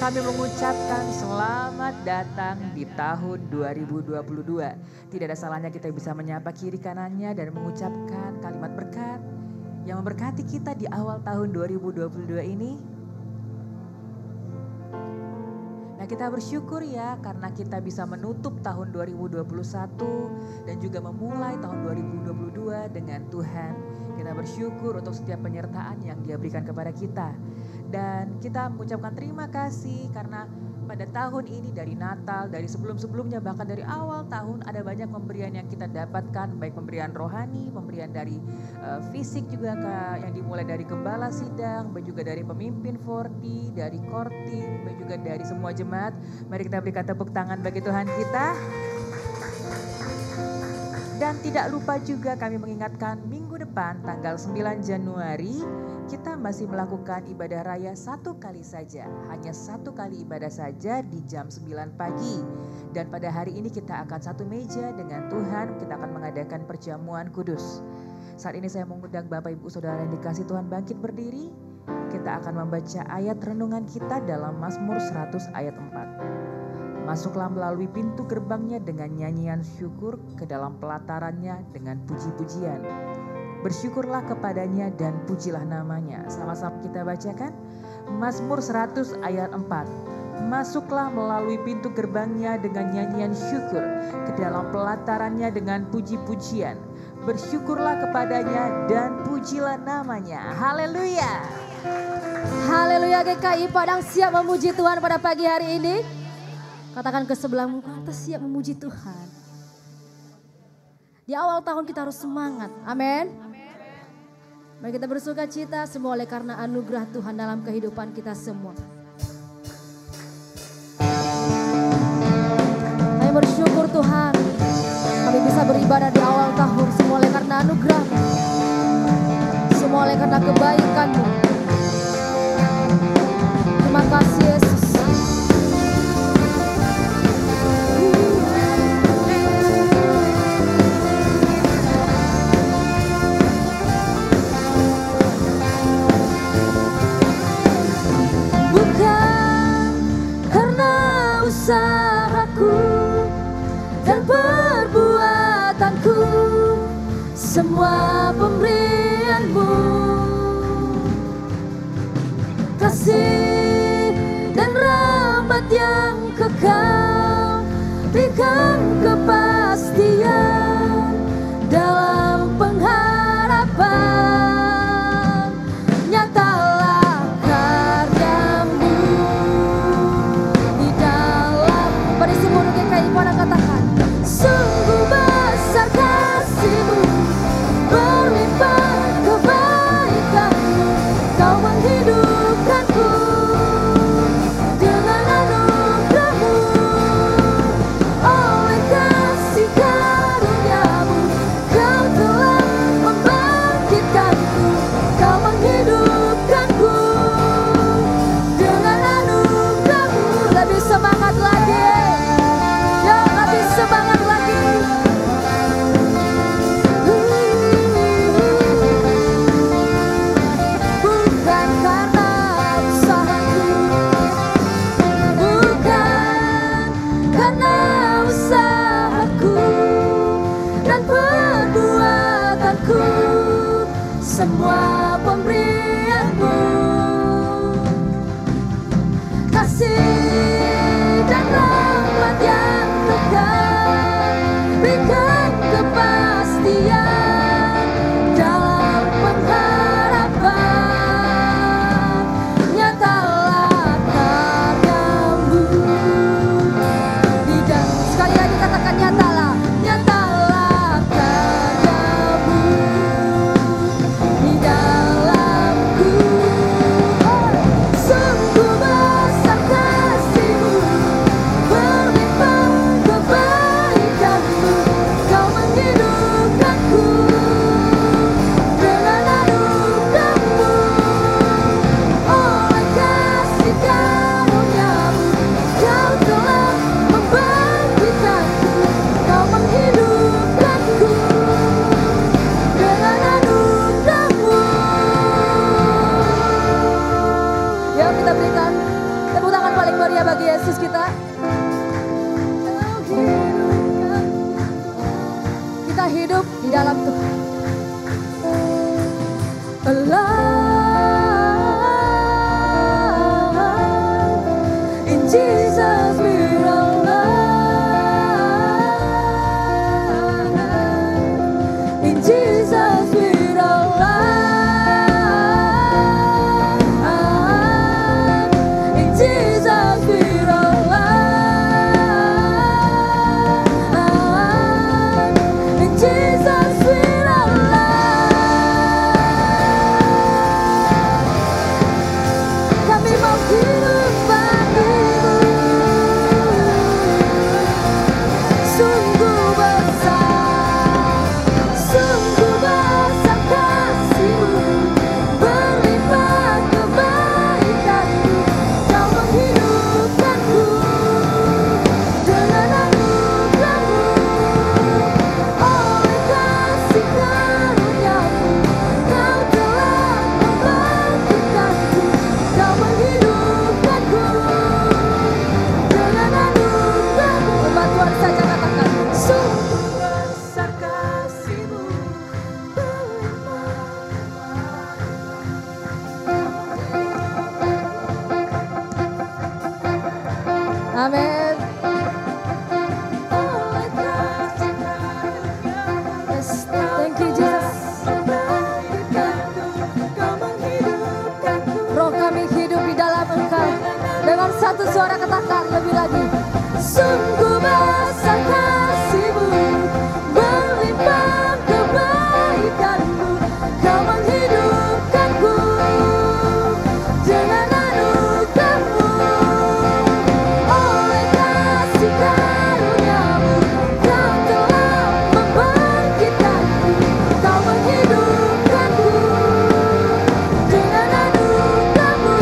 kami mengucapkan selamat datang di tahun 2022. Tidak ada salahnya kita bisa menyapa kiri kanannya dan mengucapkan kalimat berkat yang memberkati kita di awal tahun 2022 ini. Nah, kita bersyukur ya karena kita bisa menutup tahun 2021 dan juga memulai tahun 2022 dengan Tuhan. Kita bersyukur untuk setiap penyertaan yang Dia berikan kepada kita. Dan kita mengucapkan terima kasih karena pada tahun ini dari Natal, dari sebelum-sebelumnya bahkan dari awal tahun ada banyak pemberian yang kita dapatkan. Baik pemberian rohani, pemberian dari fisik juga yang dimulai dari gembala sidang, baik juga dari pemimpin 40, dari core team, baik juga dari semua jemaat. Mari kita berikan tepuk tangan bagi Tuhan kita. Dan tidak lupa juga kami mengingatkan minggu depan tanggal 9 Januari kita masih melakukan ibadah raya satu kali saja. Hanya satu kali ibadah saja di jam 9 pagi. Dan pada hari ini kita akan satu meja dengan Tuhan, kita akan mengadakan perjamuan kudus. Saat ini saya mengundang Bapak Ibu Saudara yang dikasih Tuhan bangkit berdiri. Kita akan membaca ayat renungan kita dalam Mazmur 100 ayat 4. Masuklah melalui pintu gerbangnya dengan nyanyian syukur, ke dalam pelatarannya dengan puji-pujian. Bersyukurlah kepadanya dan pujilah namanya. Sama-sama kita bacakan. Mazmur 100 ayat 4. Masuklah melalui pintu gerbangnya dengan nyanyian syukur, ke dalam pelatarannya dengan puji-pujian. Bersyukurlah kepadanya dan pujilah namanya. Haleluya. Haleluya. GKI Padang siap memuji Tuhan pada pagi hari ini. Katakan ke sebelahmu, kita siap memuji Tuhan. Di awal tahun kita harus semangat. Amin. Mari kita bersuka cita semua oleh karena anugerah Tuhan dalam kehidupan kita semua. Kami bersyukur Tuhan. Kami bisa beribadah di awal tahun semua oleh karena anugerah. Semua oleh karena kebaikan-Mu. Terima kasih Yesus. Usahaku dan perbuatanku, semua pemberian-Mu, kasih dan rahmat yang kekal, berikan kepastian dalam pengharapan. Nyatalah karya-Mu di dalam. Pada semua GKI pada katakan, sungguh besar kasih-Mu, berlimpah kebaikan-Mu, Kau menghidupkanku dengan anugerah-Mu. Oleh kasih karunia-Mu, Kau telah membangkitkanku, Kau menghidupkanku dengan anugerah-Mu. Lebih semangat lagi, ya lebih semangat lagi. Bukan karena usahaku, bukan karena usahaku dan perbuatanku, semua pemberian-Mu, kasih dan rahmat yang kekal, berikan kepastian dalam pengharapan. Nyatalah karya-Mu di dalam. Sekali lagi katakan nyatalah, nyatalah karya-Mu di dalamku. dalam Tuhan. Alive in Jesus we're alive. In Jesus we're alive. In Jesus we're alive. In Jesus we're alive. Kami mau hidup bagimu. Sungguh besar kasih-Mu, berlimpah kebaikan-Mu, Kau menghidupkanku dengan anugerah-Mu. Oleh kasih karunia-Mu, Kau telah membangkitkanku, Kau menghidupkanku dengan anugerah-Mu. Umat Tuhan saja katakan, sungguh besar kasih-Mu, amin. Yes, thank you Jesus. Roh kami hidup di dalam Engkau. Dengan satu suara katakan lebih lagi. Sungguh besar kasih-Mu, berlimpah kebaikan-Mu, Kau menghidupkanku dengan anugerah-Mu. Oleh kasih karunia-Mu, Kau telah membangkitkanku, Kau menghidupkanku dengan anugerah-Mu.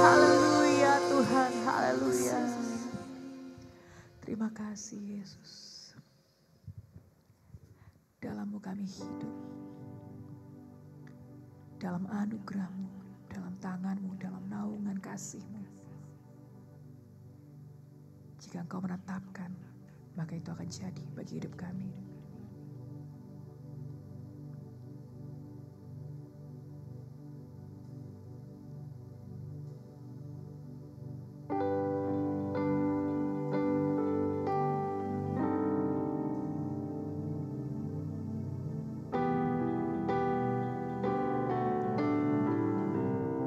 Haleluya Tuhan, haleluya. Terima kasih Yesus. Dalam-Mu kami hidup. Dalam anugerah-Mu, dalam tangan-Mu, dalam naungan kasih-Mu. Jika Engkau menetapkan, maka itu akan jadi bagi hidup kami.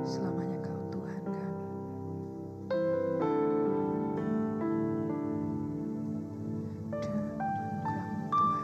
Selamanya Kau Tuhan kami. Dalam anugerah-Mu Tuhan.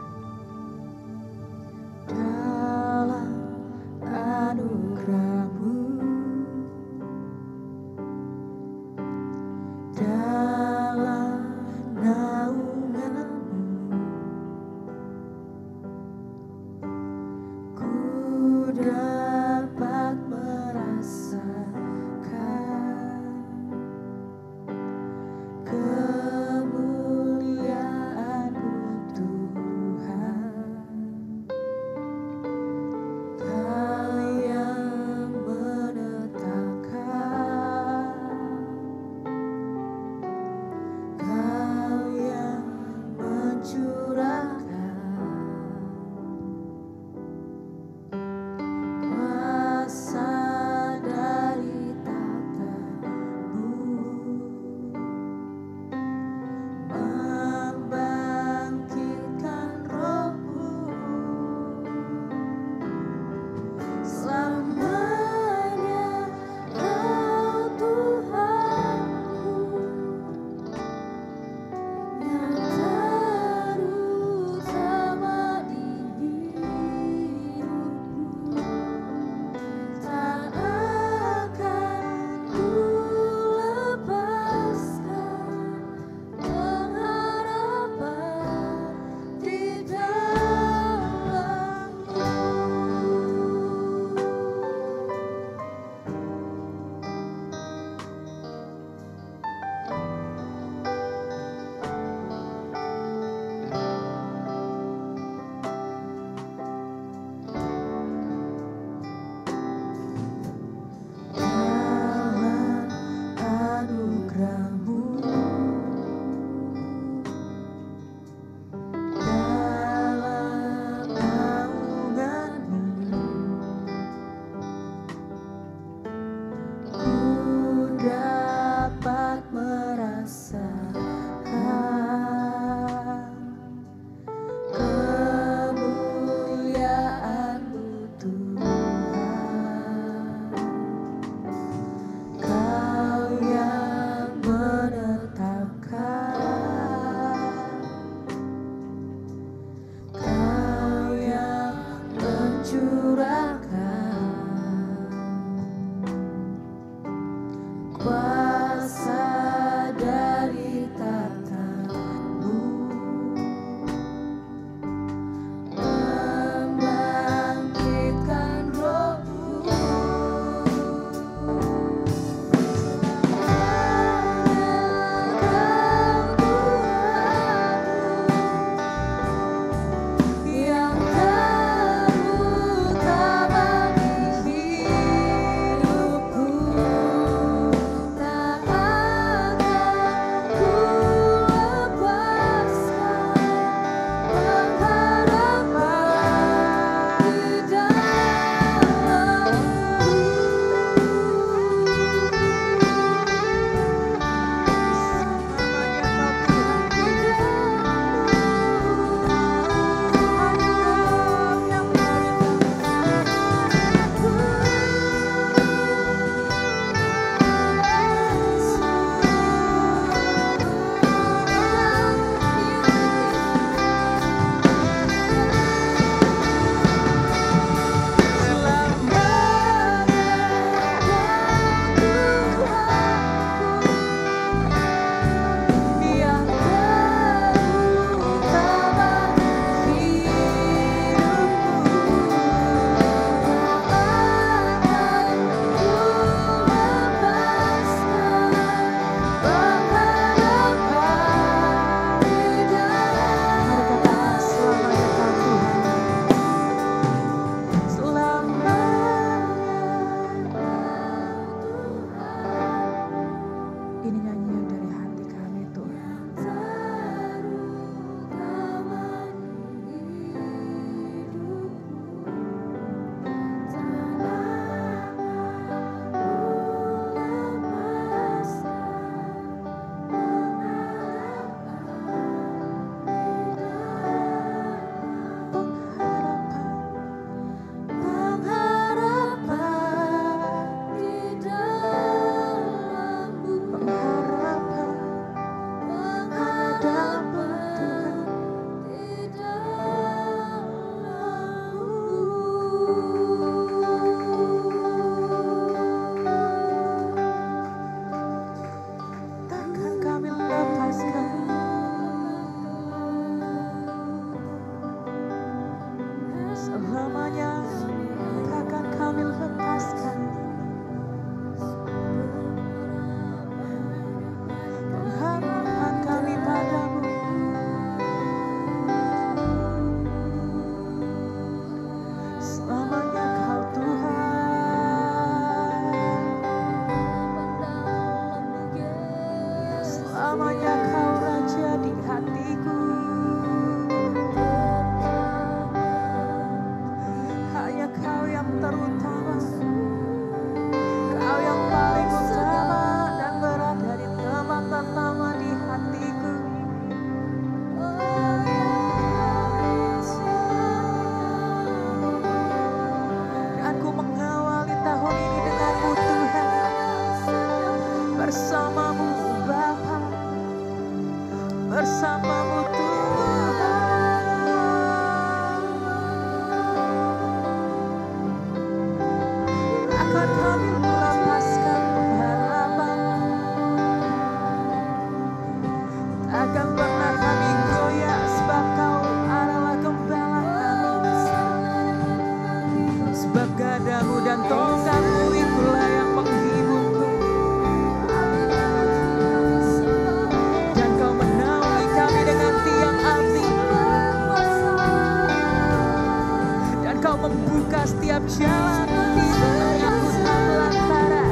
membuka setiap jalan di tengah hutan belantara,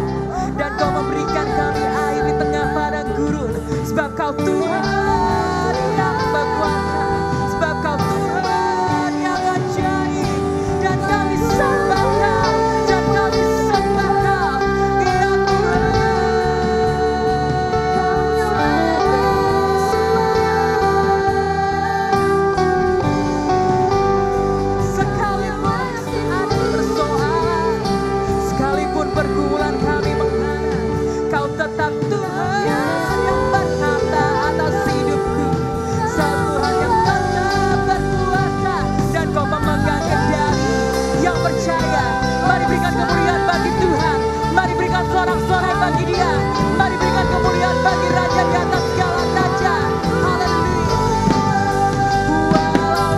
dan Kau memberikan kami air di tengah padang gurun. Sebab Kau Tuhan yang berkuasa, sebab Kau Tuhan yang ajaib, dan kami sembah Kau, dan kami sembah Kau, ya Tuhan. Sekalipun ada persoalan, sekalipun pergumulan kami menghadap, Kau tetap Tuhan yang berkata atas hidupku. Tuhan yang tetap berkuasa, dan Kau memegang kendali. Yang percaya, mari berikan kemuliaan bagi Tuhan. Mari berikan sorak-sorai bagi Dia. Mari berikan kemuliaan bagi Raja di atas segala raja. Haleluya. Walau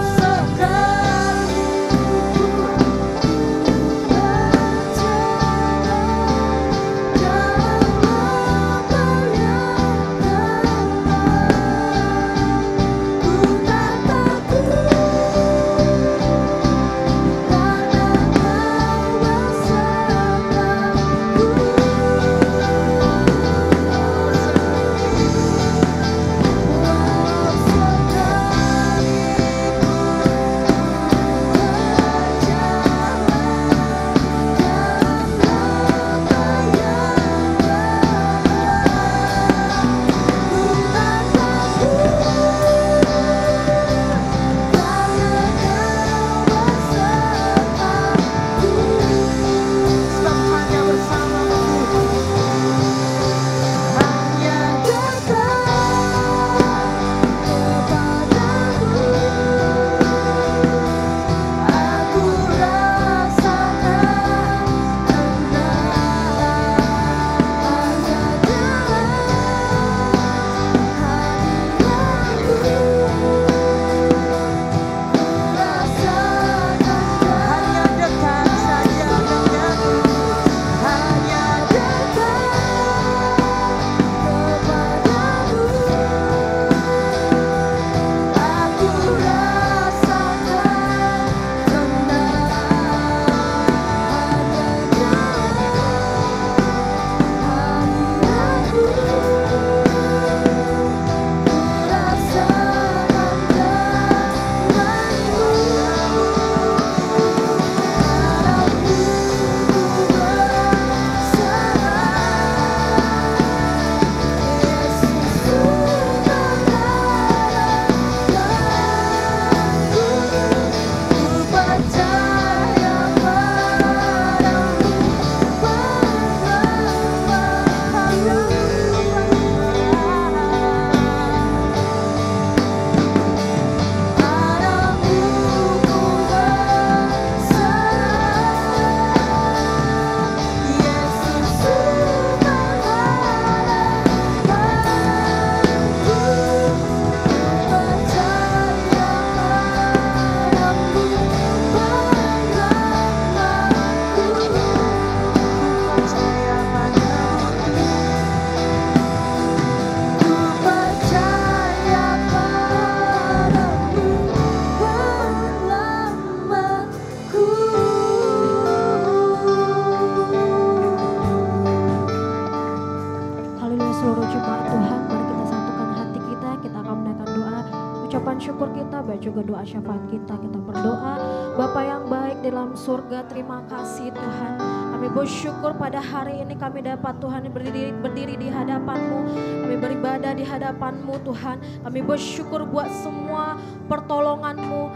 syukur kita, baik juga doa syafaat kita. Kita berdoa, Bapa yang baik di dalam surga, terima kasih Tuhan. Kami bersyukur pada hari ini kami dapat Tuhan berdiri di hadapan-Mu. Kami beribadah di hadapan-Mu Tuhan. Kami bersyukur buat semua pertolongan-Mu.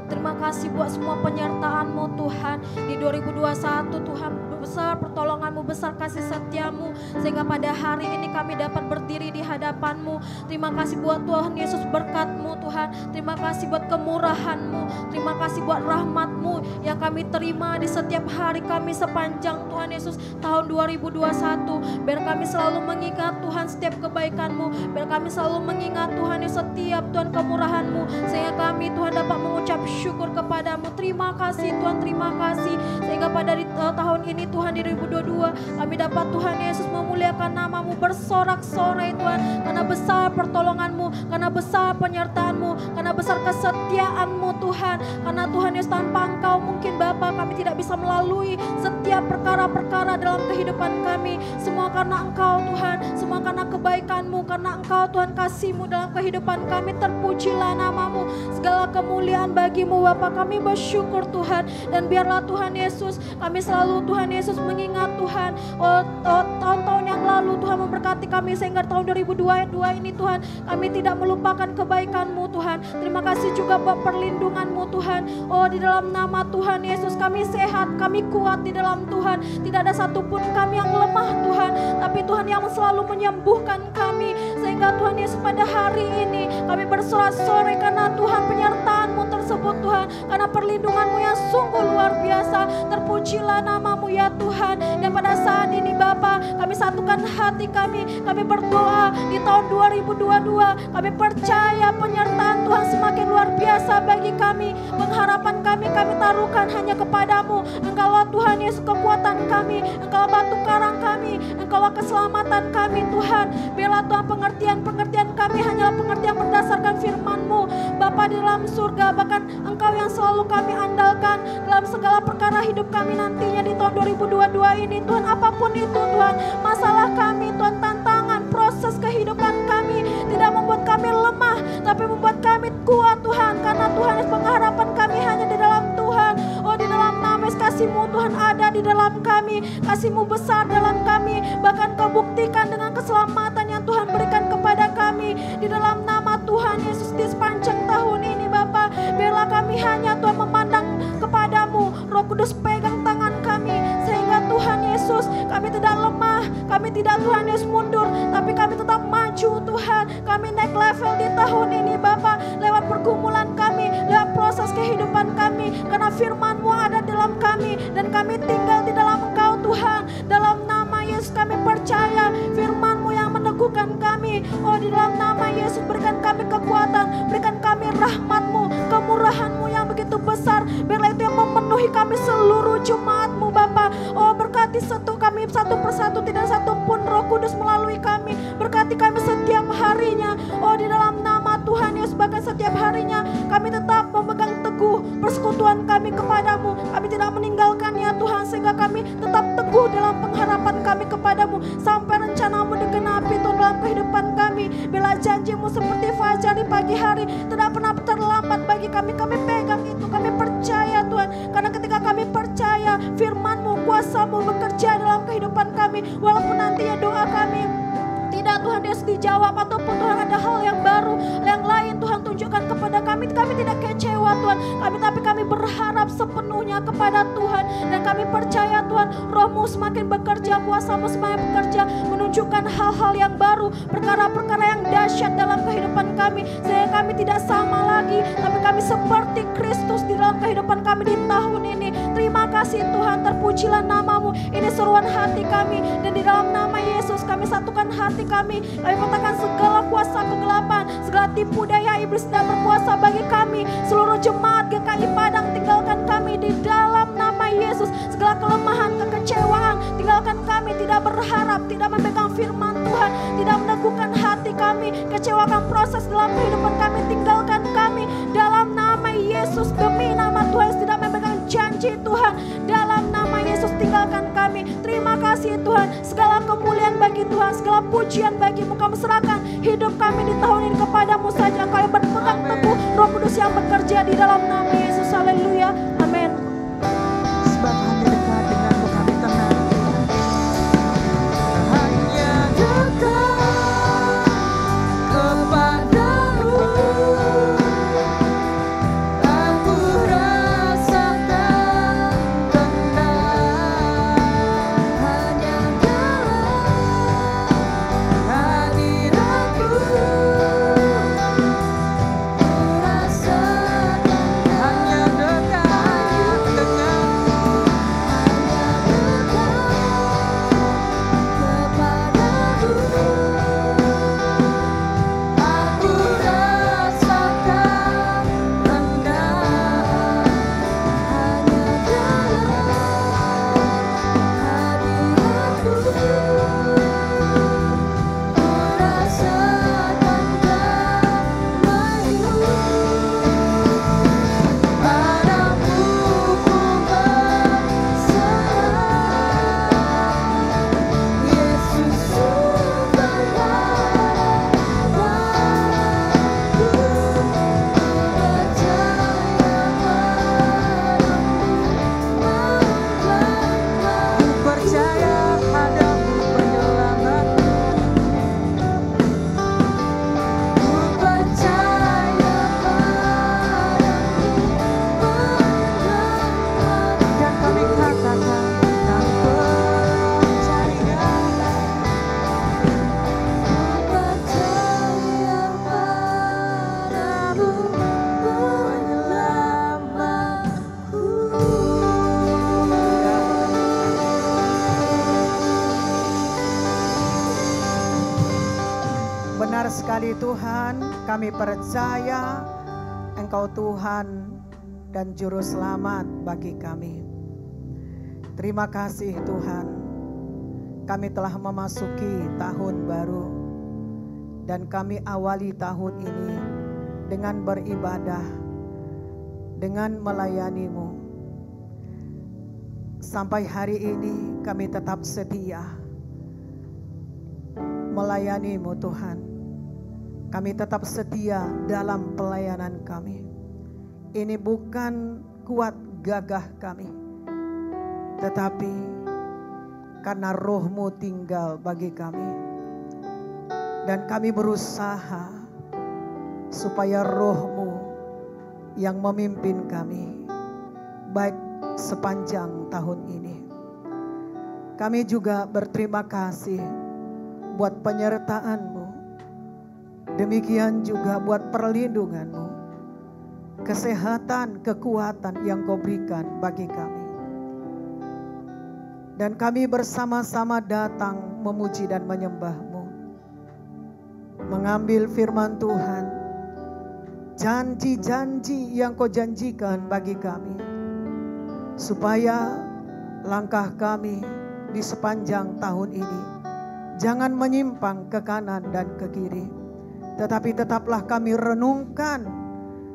Terima kasih buat semua penyertaan-Mu Tuhan. Di 2021 Tuhan, besar pertolongan-Mu, besar kasih setia-Mu. Sehingga pada hari ini kami dapat berdiri di hadapan-Mu. Terima kasih buat Tuhan Yesus berkat-Mu Tuhan. Terima kasih buat kemurahan-Mu. Terima kasih buat rahmat-Mu yang kami terima di setiap hari kami sepanjang Tuhan Yesus tahun 2021. Biar kami selalu mengingat Tuhan setiap kebaikan-Mu. Biar kami selalu mengingat Tuhan Yesus setiap Tuhan kemurahan-Mu. Sehingga kami Tuhan dapat mengucap syukur kepada-Mu. Terima kasih Tuhan, terima kasih. Sehingga pada tahun ini Tuhan di 2022 kami dapat Tuhan Yesus memuliakan nama-Mu, bersorak-sorai Tuhan, karena besar pertolongan-Mu, karena besar penyertaan-Mu, karena besar kesetiaan-Mu Tuhan. Karena Tuhan Yesus tanpa Engkau mungkin Bapa kami tidak bisa melalui setiap perkara-perkara dalam kehidupan kami. Semua karena Engkau Tuhan, semua karena kebaikan-Mu, karena Engkau Tuhan kasih-Mu dalam kehidupan kami. Terpujilah nama-Mu, segala kemuliaan bagi-Mu Bapa. Kami bersyukur Tuhan, dan biarlah Tuhan Yesus kami selalu Tuhan Yesus mengingat Tuhan tahun-tahun yang lalu Tuhan memberkati kami sehingga tahun 2022 ini Tuhan kami tidak melupakan kebaikan-Mu Tuhan. Terima kasih juga buat perlindungan-Mu Tuhan. Oh, di dalam nama Tuhan Yesus kami sehat, kami kuat di dalam Tuhan. Tidak ada satupun kami yang lemah Tuhan, tapi Tuhan yang selalu menyembuhkan kami. Sehingga Tuhan Yesus pada hari ini kami bersorak-sorai karena Tuhan penyertaan-Mu tersebut Tuhan, karena perlindungan-Mu yang sungguh luar biasa. Terpujilah nama-Mu ya Tuhan. Dan pada saat ini Bapa kami satukan hati kami berdoa di tahun 2022. Kami percaya penyertaan Tuhan semakin luar biasa bagi kami. Pengharapan kami taruhkan hanya kepadamu. Engkaulah Tuhan Yesus kekuatan kami, Engkaulah batu karang kami, Engkaulah keselamatan kami Tuhan. Biarlah Tuhan pengertian kami hanyalah pengertian berdasarkan firman-Mu Bapa di dalam surga. Bahkan Engkau yang selalu kami andalkan dalam segala perkara hidup kami nantinya di tahun 2022 ini Tuhan. Apapun itu Tuhan, masalah kami Tuhan, tantangan, proses kehidupan kami tidak membuat kami lemah, tapi membuat kami kuat Tuhan. Karena Tuhan pengharapan kami hanya di dalam Tuhan. Oh, di dalam nama Yesus kasih-Mu Tuhan ada di dalam kami, kasih-Mu besar dalam kami. Bahkan Kau buktikan dengan keselamatan yang Tuhan berikan kepada kami di dalam nama Tuhan Yesus di sepanjang tahun ini Bapa. Biarlah kami hanya Tuhan memandang kepadamu. Roh Kudus pegang tangan kami sehingga Tuhan Yesus kami tidak lemah, kami tidak Tuhan Yesus mundur, tapi kami tetap maju Tuhan. Kami naik level di tahun ini Bapa, lewat pergumulan kami, lewat proses kehidupan kami, karena firman-Mu ada dalam kami dan kami tinggal di dalam Engkau Tuhan. Dalam nama Yesus kami percaya firman-Mu yang meneguhkan kami. Oh, di dalam nama Yesus berikan kami kekuatan, berikan kami rahmat-Mu, kemurahan-Mu yang begitu besar. Biarlah itu yang memenuhi kami seluruh jemaat-Mu Bapa. Oh, berkati kami satu persatu, tidak satupun Roh Kudus melalui kami. Berkati kami setiap harinya. Oh, di dalam nama Tuhan Yesus, bahkan setiap harinya kami tetap memegang teguh persekutuan kami kepadamu. Kami tidak meninggalkannya Tuhan, sehingga kami tetap teguh dalam pengharapan kami kepadamu sampai rencana-Mu digenapi Tuhan dalam kehidupan kami. Bila janji-Mu seperti fajar di pagi hari tidak pernah terlambat bagi kami. Kami pegang itu, kami percaya Tuhan. Karena ketika kami percaya firman-Mu, kuasa-Mu bekerja dalam kehidupan kami, walaupun nantinya doa kami tidak Tuhan Yesus dijawab, ataupun Tuhan ada hal yang baru, yang lain Tuhan tunjukkan kepada kami tidak kecewa Tuhan. Tapi kami berharap sepenuhnya kepada Tuhan, dan kami percaya Tuhan Roh-Mu semakin bekerja, kuasa-Mu semakin bekerja, menunjukkan hal-hal yang baru, perkara-perkara yang dahsyat dalam kehidupan kami, sehingga kami tidak sama lagi, tapi kami seperti Kristus di dalam kehidupan kami di tahun ini. Terima kasih Tuhan, terpujilah nama-Mu. Ini seruan hati kami, dan di dalam nama Yesus kami satukan hati kami katakan segala kuasa kegelapan, segala tipu daya iblis tidak berkuasa bagi kami. Seluruh jemaat GKI Padang, tinggalkan kami di dalam nama Yesus. Segala kelemahan, kekecewaan, tinggalkan kami. Tidak berharap, tidak memegang firman Tuhan, tidak meneguhkan hati kami, kecewakan proses dalam kehidupan kami. Tinggalkan kami dalam nama Yesus. Demi nama Tuhan tidak memegang janji Tuhan, dalam nama Yesus tinggalkan kami. Terima kasih Tuhan, segala kemuliaan bagi Tuhan, segala pujian bagi-Mu. Kami serahkan hidup kami di tahun ini kepadamu saja. Engkau yang berpegang teguh, Roh Kudus yang bekerja di dalam nama Yesus. Haleluya, amin. Sebab hati dekat denganmu kami tenang. Hanya dekat kepadamu aku rasakan tenang. Hanya dalam hadiratmu ku rasakan. Hanya sekali Tuhan, kami percaya Engkau Tuhan dan Juru Selamat bagi kami. Terima kasih Tuhan, kami telah memasuki tahun baru dan kami awali tahun ini dengan beribadah, dengan melayani-Mu. Sampai hari ini kami tetap setia melayani-Mu Tuhan. Kami tetap setia dalam pelayanan kami. Ini bukan kuat gagah kami, tetapi karena Roh-Mu tinggal bagi kami. Dan kami berusaha supaya Roh-Mu yang memimpin kami baik sepanjang tahun ini. Kami juga berterima kasih buat penyertaan-Mu. Demikian juga buat perlindungan-Mu, kesehatan, kekuatan yang Kau berikan bagi kami. Dan kami bersama-sama datang memuji dan menyembah-Mu. Mengambil firman Tuhan, janji-janji yang Kau janjikan bagi kami. Supaya langkah kami di sepanjang tahun ini jangan menyimpang ke kanan dan ke kiri. Tetapi tetaplah kami renungkan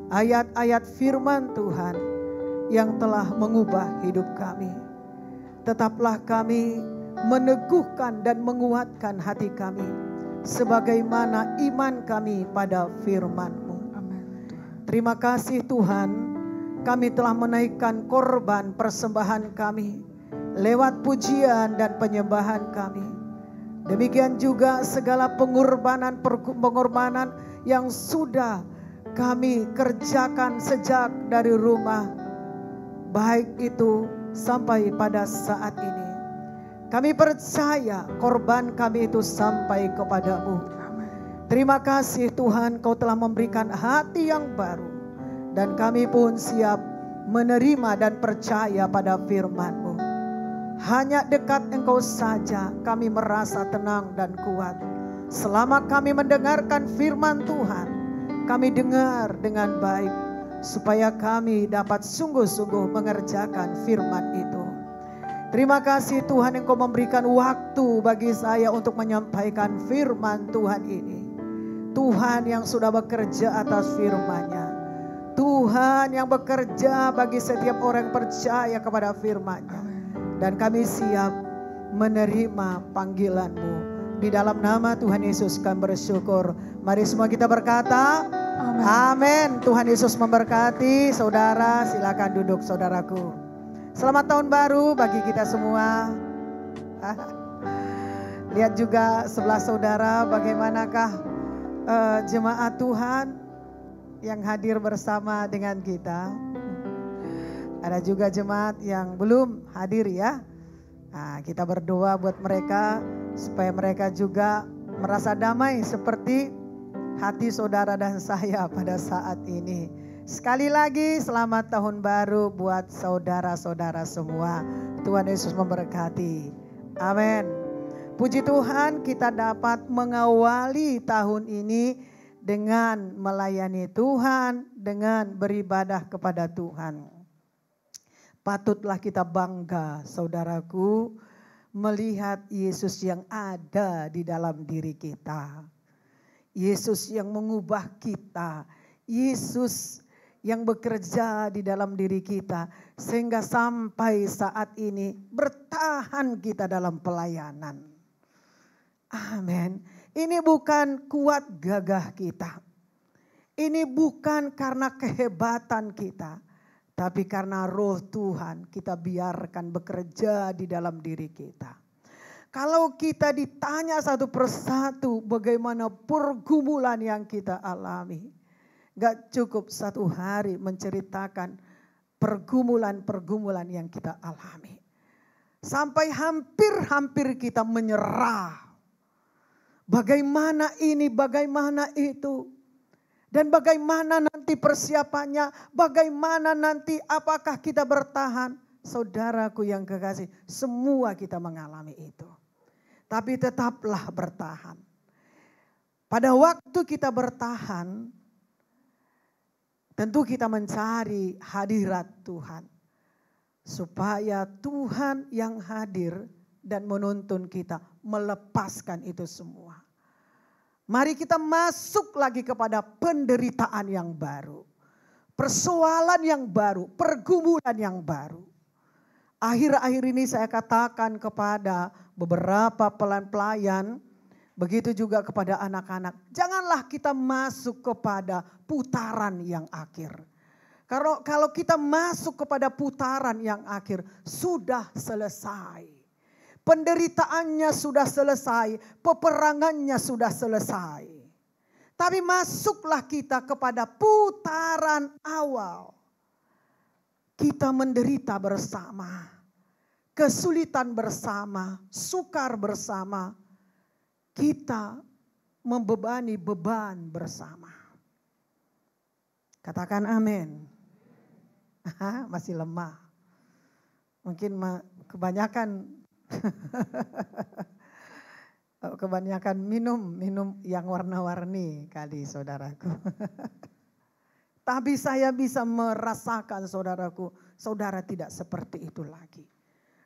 ayat-ayat firman Tuhan yang telah mengubah hidup kami. Tetaplah kami meneguhkan dan menguatkan hati kami sebagaimana iman kami pada firman-Mu. Terima kasih Tuhan, kami telah menaikkan korban persembahan kami lewat pujian dan penyembahan kami. Demikian juga segala pengorbanan yang sudah kami kerjakan sejak dari rumah, baik itu sampai pada saat ini. Kami percaya korban kami itu sampai kepada-Mu. Terima kasih Tuhan, Kau telah memberikan hati yang baru. Dan kami pun siap menerima dan percaya pada firman-Mu. Hanya dekat Engkau saja kami merasa tenang dan kuat. Selama kami mendengarkan firman Tuhan, kami dengar dengan baik. Supaya kami dapat sungguh-sungguh mengerjakan firman itu. Terima kasih Tuhan, Engkau memberikan waktu bagi saya untuk menyampaikan firman Tuhan ini. Tuhan yang sudah bekerja atas firman-Nya. Tuhan yang bekerja bagi setiap orang yang percaya kepada firman-Nya. Dan kami siap menerima panggilan-Mu. Di dalam nama Tuhan Yesus kami bersyukur. Mari semua kita berkata, amin. Tuhan Yesus memberkati. Saudara silakan duduk saudaraku. Selamat tahun baru bagi kita semua. Lihat juga sebelah saudara bagaimanakah jemaat Tuhan yang hadir bersama dengan kita. Ada juga jemaat yang belum hadir ya. Nah, kita berdoa buat mereka supaya mereka juga merasa damai seperti hati saudara dan saya pada saat ini. Sekali lagi selamat tahun baru buat saudara-saudara semua. Tuhan Yesus memberkati. Amin. Puji Tuhan, kita dapat mengawali tahun ini dengan melayani Tuhan, dengan beribadah kepada Tuhan. Patutlah kita bangga, saudaraku, melihat Yesus yang ada di dalam diri kita. Yesus yang mengubah kita. Yesus yang bekerja di dalam diri kita. Sehingga sampai saat ini bertahan kita dalam pelayanan. Amin. Ini bukan kuat gagah kita. Ini bukan karena kehebatan kita. Tapi karena Roh Tuhan kita biarkan bekerja di dalam diri kita. Kalau kita ditanya satu persatu bagaimana pergumulan yang kita alami. Gak cukup satu hari menceritakan pergumulan-pergumulan yang kita alami. Sampai hampir-hampir kita menyerah. Bagaimana ini, bagaimana itu. Dan bagaimana nanti persiapannya, bagaimana nanti apakah kita bertahan. Saudaraku yang kekasih, semua kita mengalami itu. Tapi tetaplah bertahan. Pada waktu kita bertahan, tentu kita mencari hadirat Tuhan. Supaya Tuhan yang hadir dan menuntun kita melepaskan itu semua. Mari kita masuk lagi kepada penderitaan yang baru. Persoalan yang baru, pergumulan yang baru. Akhir-akhir ini saya katakan kepada beberapa pelayan, begitu juga kepada anak-anak. Janganlah kita masuk kepada putaran yang akhir. Kalau kita masuk kepada putaran yang akhir, sudah selesai. Penderitaannya sudah selesai, peperangannya sudah selesai. Tapi masuklah kita kepada putaran awal. Kita menderita bersama, kesulitan bersama, sukar bersama. Kita membebani beban bersama. Katakan amin. Masih lemah. Mungkin kebanyakan kebanyakan minum yang warna-warni kali saudaraku. Tapi saya bisa merasakan saudaraku, saudara tidak seperti itu lagi.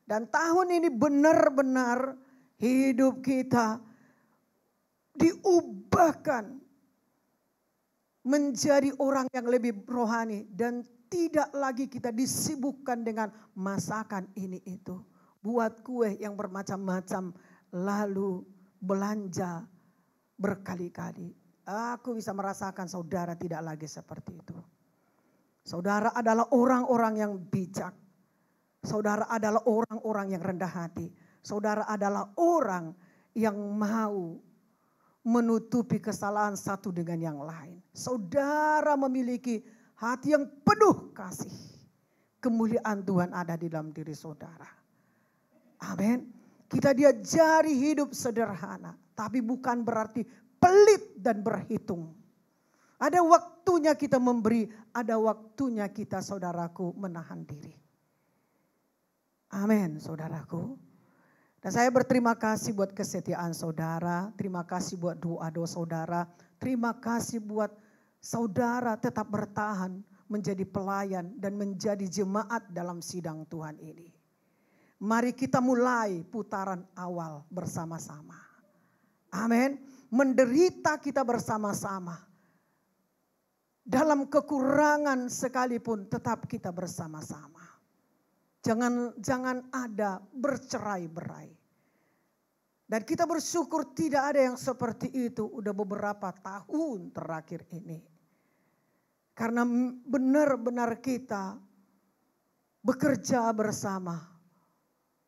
Dan tahun ini benar-benar hidup kita diubahkan menjadi orang yang lebih rohani. Dan tidak lagi kita disibukkan dengan masakan ini itu. Buat kue yang bermacam-macam lalu belanja berkali-kali. Aku bisa merasakan saudara tidak lagi seperti itu. Saudara adalah orang-orang yang bijak. Saudara adalah orang-orang yang rendah hati. Saudara adalah orang yang mau menutupi kesalahan satu dengan yang lain. Saudara memiliki hati yang penuh kasih. Kemuliaan Tuhan ada di dalam diri saudara. Amin. Kita diajari hidup sederhana. Tapi bukan berarti pelit dan berhitung. Ada waktunya kita memberi, ada waktunya kita saudaraku menahan diri. Amin saudaraku. Dan saya berterima kasih buat kesetiaan saudara, terima kasih buat doa-doa saudara, terima kasih buat saudara tetap bertahan menjadi pelayan dan menjadi jemaat dalam sidang Tuhan ini. Mari kita mulai putaran awal bersama-sama. Amin. Menderita kita bersama-sama. Dalam kekurangan sekalipun tetap kita bersama-sama. Jangan ada bercerai-berai. Dan kita bersyukur tidak ada yang seperti itu udah beberapa tahun terakhir ini. Karena benar-benar kita bekerja bersama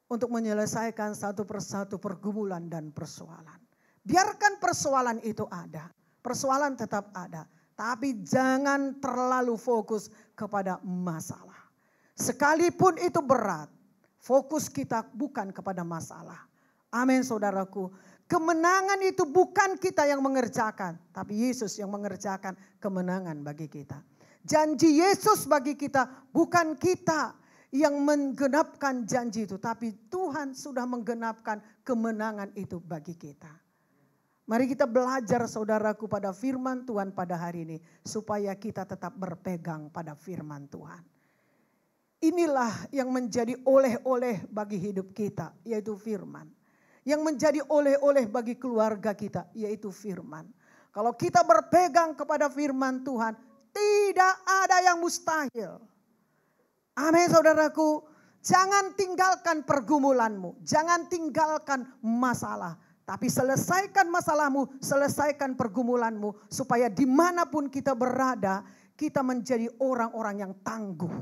untuk menyelesaikan satu persatu pergumulan dan persoalan. Biarkan persoalan itu ada, persoalan tetap ada. Tapi jangan terlalu fokus kepada masalah. Sekalipun itu berat, fokus kita bukan kepada masalah. Amin saudaraku. Kemenangan itu bukan kita yang mengerjakan, tapi Yesus yang mengerjakan kemenangan bagi kita. Janji Yesus bagi kita bukan kita yang menggenapkan janji itu, tapi Tuhan sudah menggenapkan kemenangan itu bagi kita. Mari kita belajar saudaraku pada firman Tuhan pada hari ini. Supaya kita tetap berpegang pada firman Tuhan. Inilah yang menjadi oleh-oleh bagi hidup kita, yaitu firman. Yang menjadi oleh-oleh bagi keluarga kita, yaitu firman. Kalau kita berpegang kepada firman Tuhan, tidak ada yang mustahil. Amin saudaraku. Jangan tinggalkan pergumulanmu, jangan tinggalkan masalah. Tapi selesaikan masalahmu, selesaikan pergumulanmu. Supaya dimanapun kita berada, kita menjadi orang-orang yang tangguh.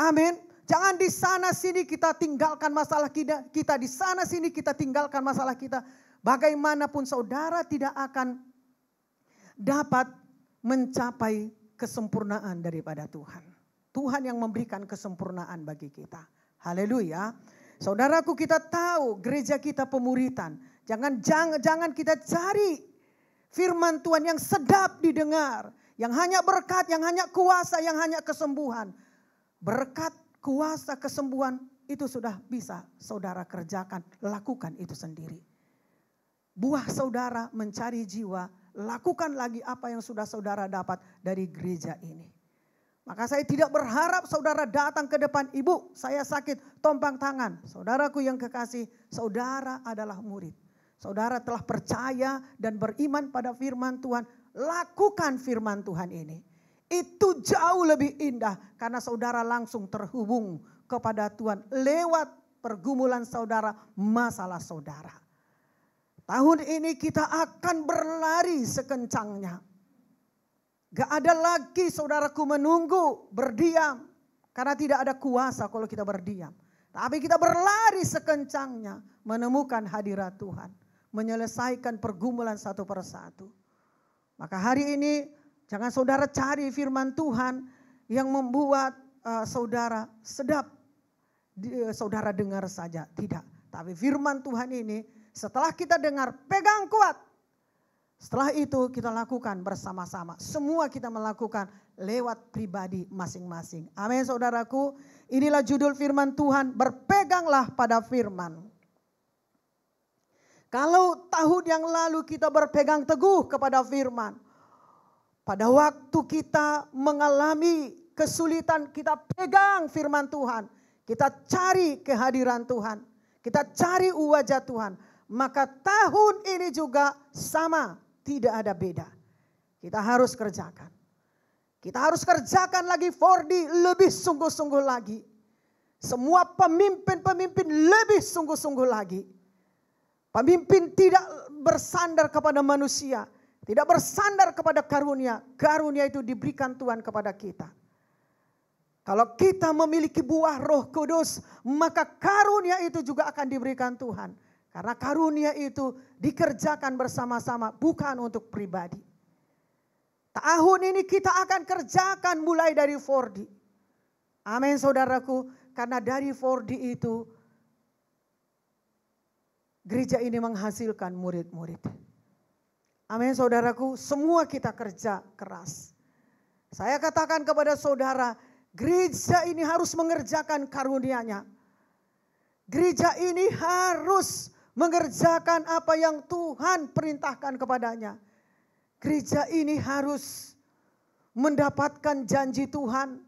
Amin. Jangan di sana sini kita tinggalkan masalah kita. Di sana sini kita tinggalkan masalah kita. Bagaimanapun saudara tidak akan dapat mencapai kesempurnaan daripada Tuhan. Tuhan yang memberikan kesempurnaan bagi kita. Haleluya. Saudaraku, kita tahu gereja kita pemuritan. Jangan kita cari firman Tuhan yang sedap didengar. Yang hanya berkat, yang hanya kuasa, yang hanya kesembuhan. Berkat, kuasa, kesembuhan itu sudah bisa saudara kerjakan. Lakukan itu sendiri. buah saudara mencari jiwa, lakukan lagi apa yang sudah saudara dapat dari gereja ini. Maka saya tidak berharap saudara datang ke depan, ibu saya sakit, tompang tangan. Saudaraku yang kekasih, saudara adalah murid. Saudara telah percaya dan beriman pada firman Tuhan, lakukan firman Tuhan ini. Itu jauh lebih indah karena saudara langsung terhubung kepada Tuhan lewat pergumulan saudara, masalah saudara. Tahun ini kita akan berlari sekencangnya. Gak ada lagi saudaraku menunggu, berdiam. Karena tidak ada kuasa kalau kita berdiam. Tapi kita berlari sekencangnya menemukan hadirat Tuhan. Menyelesaikan pergumulan satu persatu. Maka hari ini jangan saudara cari firman Tuhan yang membuat saudara sedap. Saudara dengar saja, tidak. Tapi firman Tuhan ini setelah kita dengar, pegang kuat. Setelah itu kita lakukan bersama-sama. Semua kita melakukan lewat pribadi masing-masing. Amin saudaraku. Inilah judul firman Tuhan, berpeganglah pada firman. Kalau tahun yang lalu kita berpegang teguh kepada firman. Pada waktu kita mengalami kesulitan, kita pegang firman Tuhan. Kita cari kehadiran Tuhan. Kita cari wajah Tuhan. Maka tahun ini juga sama, tidak ada beda. Kita harus kerjakan. Kita harus kerjakan lagi 4D lebih sungguh-sungguh lagi. Semua pemimpin-pemimpin lebih sungguh-sungguh lagi. Pemimpin tidak bersandar kepada manusia. Tidak bersandar kepada karunia. Karunia itu diberikan Tuhan kepada kita. Kalau kita memiliki buah Roh Kudus, maka karunia itu juga akan diberikan Tuhan. Karena karunia itu dikerjakan bersama-sama, bukan untuk pribadi. Tahun ini kita akan kerjakan mulai dari 4D. Amin saudaraku, karena dari 4D itu gereja ini menghasilkan murid-murid. Amin saudaraku, semua kita kerja keras. Saya katakan kepada saudara, gereja ini harus mengerjakan karunia-Nya. Gereja ini harus mengerjakan apa yang Tuhan perintahkan kepadanya. Gereja ini harus mendapatkan janji Tuhan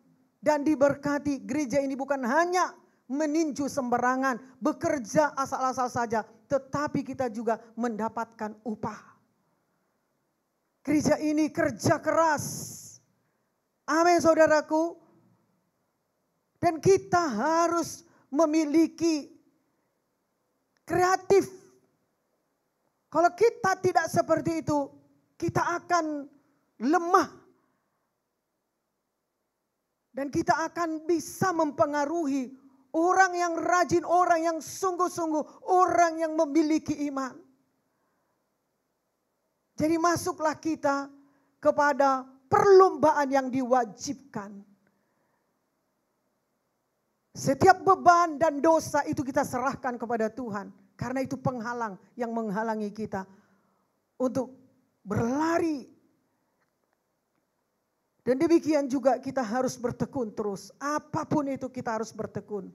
dan diberkati. Gereja ini bukan hanya meninju sembarangan, bekerja asal-asal saja, tetapi kita juga mendapatkan upah. Gereja ini kerja keras. Amin saudaraku. Dan kita harus memiliki kreatif. Kalau kita tidak seperti itu, kita akan lemah. Dan kita akan bisa mempengaruhi orang yang rajin, orang yang sungguh-sungguh, orang yang memiliki iman. Jadi masuklah kita kepada perlombaan yang diwajibkan. Setiap beban dan dosa itu kita serahkan kepada Tuhan. Karena itu penghalang yang menghalangi kita untuk berlari. Dan demikian juga kita harus bertekun terus. Apapun itu kita harus bertekun.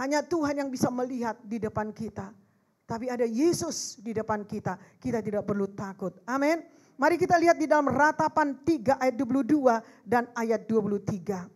Hanya Tuhan yang bisa melihat di depan kita. Tapi ada Yesus di depan kita. Kita tidak perlu takut. Amin. Mari kita lihat di dalam Ratapan 3 ayat 22 dan ayat 23.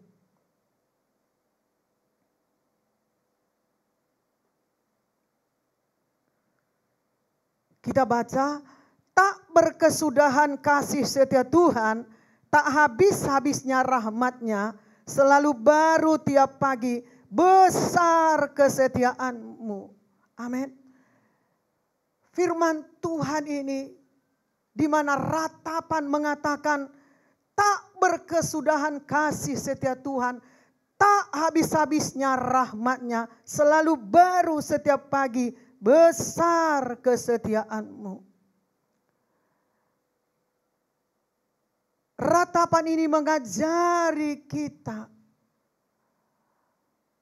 Kita baca, tak berkesudahan kasih setia Tuhan, tak habis-habisnya rahmat-Nya, selalu baru tiap pagi, besar kesetiaan-Mu. Amin. Firman Tuhan ini, di mana Ratapan mengatakan, tak berkesudahan kasih setia Tuhan, tak habis-habisnya rahmat-Nya, selalu baru setiap pagi, besar kesetiaan-Mu. Ratapan ini mengajari kita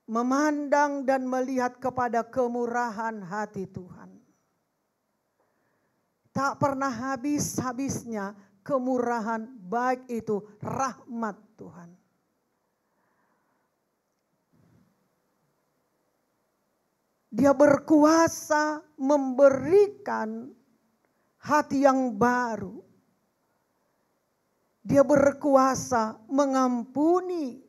memandang dan melihat kepada kemurahan hati Tuhan. Tak pernah habis-habisnya kemurahan, baik itu rahmat Tuhan. Dia berkuasa memberikan hati yang baru. Dia berkuasa mengampuni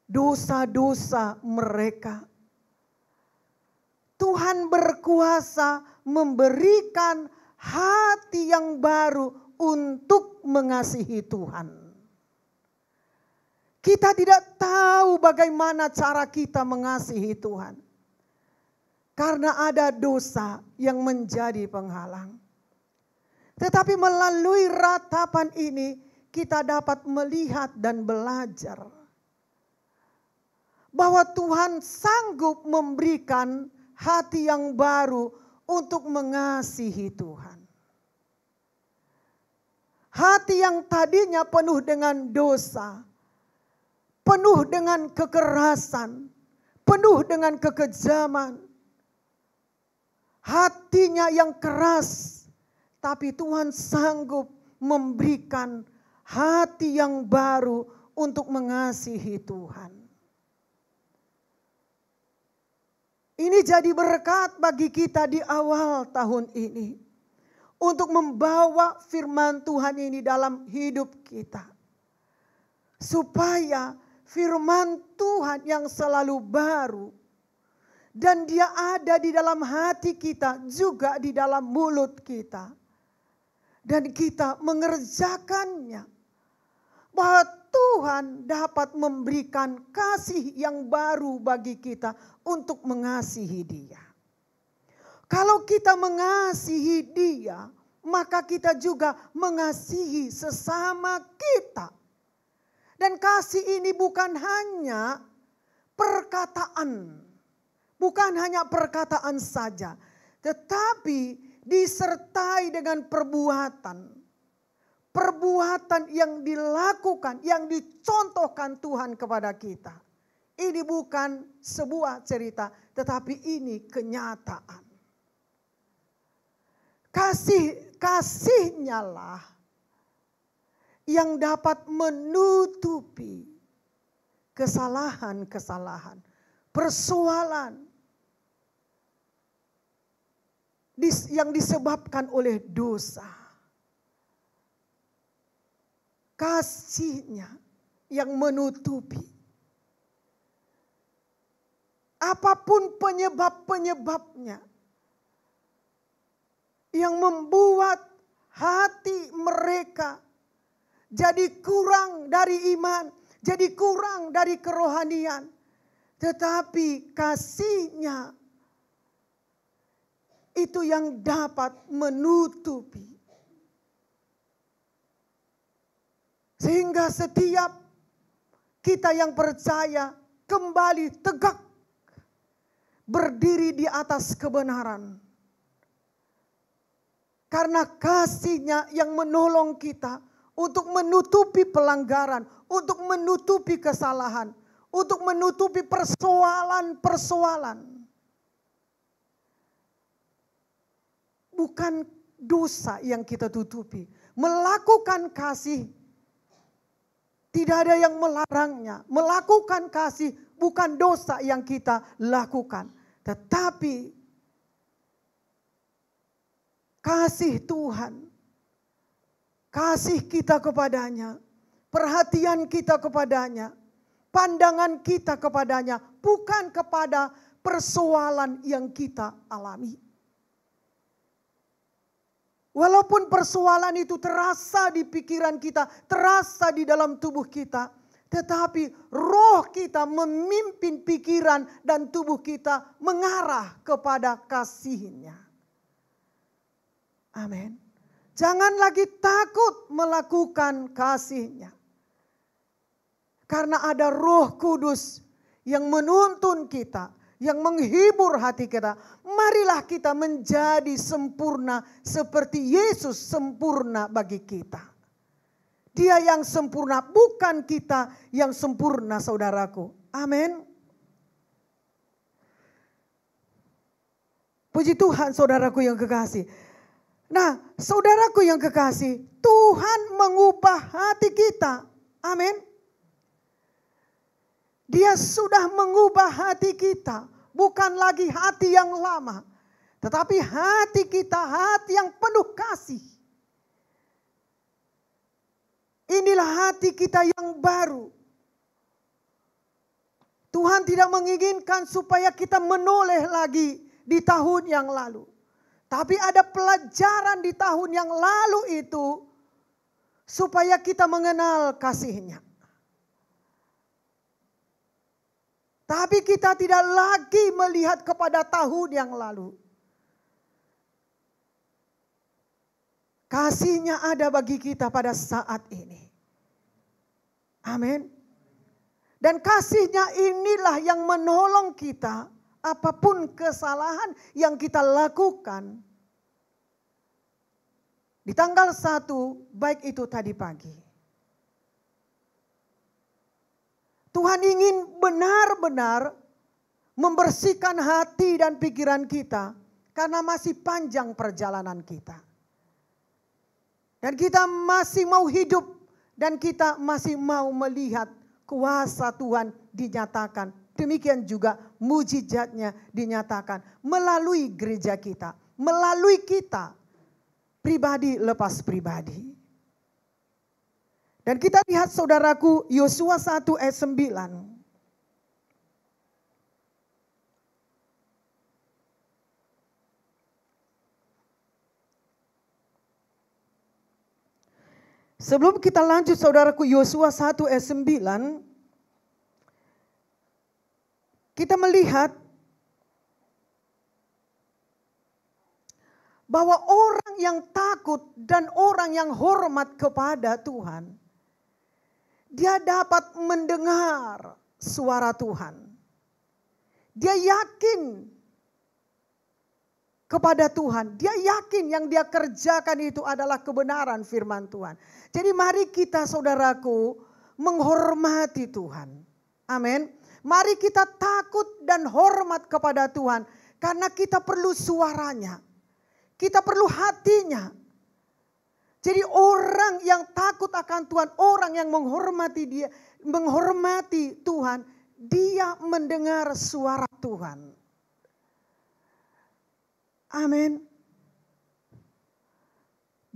dosa-dosa mereka. Tuhan berkuasa memberikan hati yang baru untuk mengasihi Tuhan. Kita tidak tahu bagaimana cara kita mengasihi Tuhan. Karena ada dosa yang menjadi penghalang. Tetapi melalui ratapan ini kita dapat melihat dan belajar bahwa Tuhan sanggup memberikan hati yang baru untuk mengasihi Tuhan. Hati yang tadinya penuh dengan dosa, penuh dengan kekerasan, penuh dengan kekejaman. Hatinya yang keras, tapi Tuhan sanggup memberikan hati yang baru untuk mengasihi Tuhan. Ini jadi berkat bagi kita di awal tahun ini. Untuk membawa firman Tuhan ini dalam hidup kita. Supaya firman Tuhan yang selalu baru. Dan dia ada di dalam hati kita, juga di dalam mulut kita. Dan kita mengerjakannya. Bahwa Tuhan dapat memberikan kasih yang baru bagi kita untuk mengasihi Dia. Kalau kita mengasihi Dia, maka kita juga mengasihi sesama kita. Dan kasih ini bukan hanya perkataan. Bukan hanya perkataan saja. Tetapi disertai dengan perbuatan. Perbuatan yang dilakukan, yang dicontohkan Tuhan kepada kita. Ini bukan sebuah cerita, tetapi ini kenyataan. Kasihnya lah yang dapat menutupi kesalahan-kesalahan, persoalan yang disebabkan oleh dosa. Kasihnya yang menutupi apapun penyebab-penyebabnya yang membuat hati mereka jadi kurang dari iman, jadi kurang dari kerohanian. Tetapi kasihnya itu yang dapat menutupi. Sehingga setiap kita yang percaya kembali tegak berdiri di atas kebenaran. Karena kasihnya yang menolong kita untuk menutupi pelanggaran, untuk menutupi kesalahan, untuk menutupi persoalan-persoalan. Bukan dosa yang kita tutupi. Melakukan kasih, tidak ada yang melarangnya. Melakukan kasih bukan dosa yang kita lakukan. Tetapi kasih Tuhan, kasih kita kepadanya, perhatian kita kepadanya, pandangan kita kepadanya, bukan kepada persoalan yang kita alami. Walaupun persoalan itu terasa di pikiran kita, terasa di dalam tubuh kita, tetapi roh kita memimpin pikiran dan tubuh kita mengarah kepada kasih-Nya. Amin. Jangan lagi takut melakukan kasih-Nya. Karena ada Roh Kudus yang menuntun kita, yang menghibur hati kita. Marilah kita menjadi sempurna seperti Yesus sempurna bagi kita. Dia yang sempurna, bukan kita yang sempurna, saudaraku. Amin. Puji Tuhan, saudaraku yang kekasih. Nah, saudaraku yang kekasih, Tuhan mengubah hati kita. Amin. Dia sudah mengubah hati kita. Bukan lagi hati yang lama. Tetapi hati kita hati yang penuh kasih. Inilah hati kita yang baru. Tuhan tidak menginginkan supaya kita menoleh lagi di tahun yang lalu. Tapi ada pelajaran di tahun yang lalu itu supaya kita mengenal kasih-Nya. Tapi kita tidak lagi melihat kepada tahun yang lalu. Kasih-Nya ada bagi kita pada saat ini. Amin. Dan kasih-Nya inilah yang menolong kita apapun kesalahan yang kita lakukan. Di tanggal 1, baik itu tadi pagi. Tuhan ingin benar-benar membersihkan hati dan pikiran kita. Karena masih panjang perjalanan kita. Dan kita masih mau hidup. Dan kita masih mau melihat kuasa Tuhan dinyatakan. Demikian juga mujizatnya dinyatakan melalui gereja kita. Melalui kita. Pribadi lepas pribadi. Dan kita lihat saudaraku Yosua 1 ayat 9. Sebelum kita lanjut saudaraku Yosua 1 ayat 9. Kita melihat bahwa orang yang takut dan orang yang hormat kepada Tuhan, dia dapat mendengar suara Tuhan. Dia yakin kepada Tuhan. Dia yakin yang dia kerjakan itu adalah kebenaran firman Tuhan. Jadi mari kita saudaraku menghormati Tuhan. Amin. Mari kita takut dan hormat kepada Tuhan. Karena kita perlu suaranya. Kita perlu hatinya. Jadi orang yang takut akan Tuhan, orang yang menghormati dia, menghormati Tuhan, dia mendengar suara Tuhan. Amin.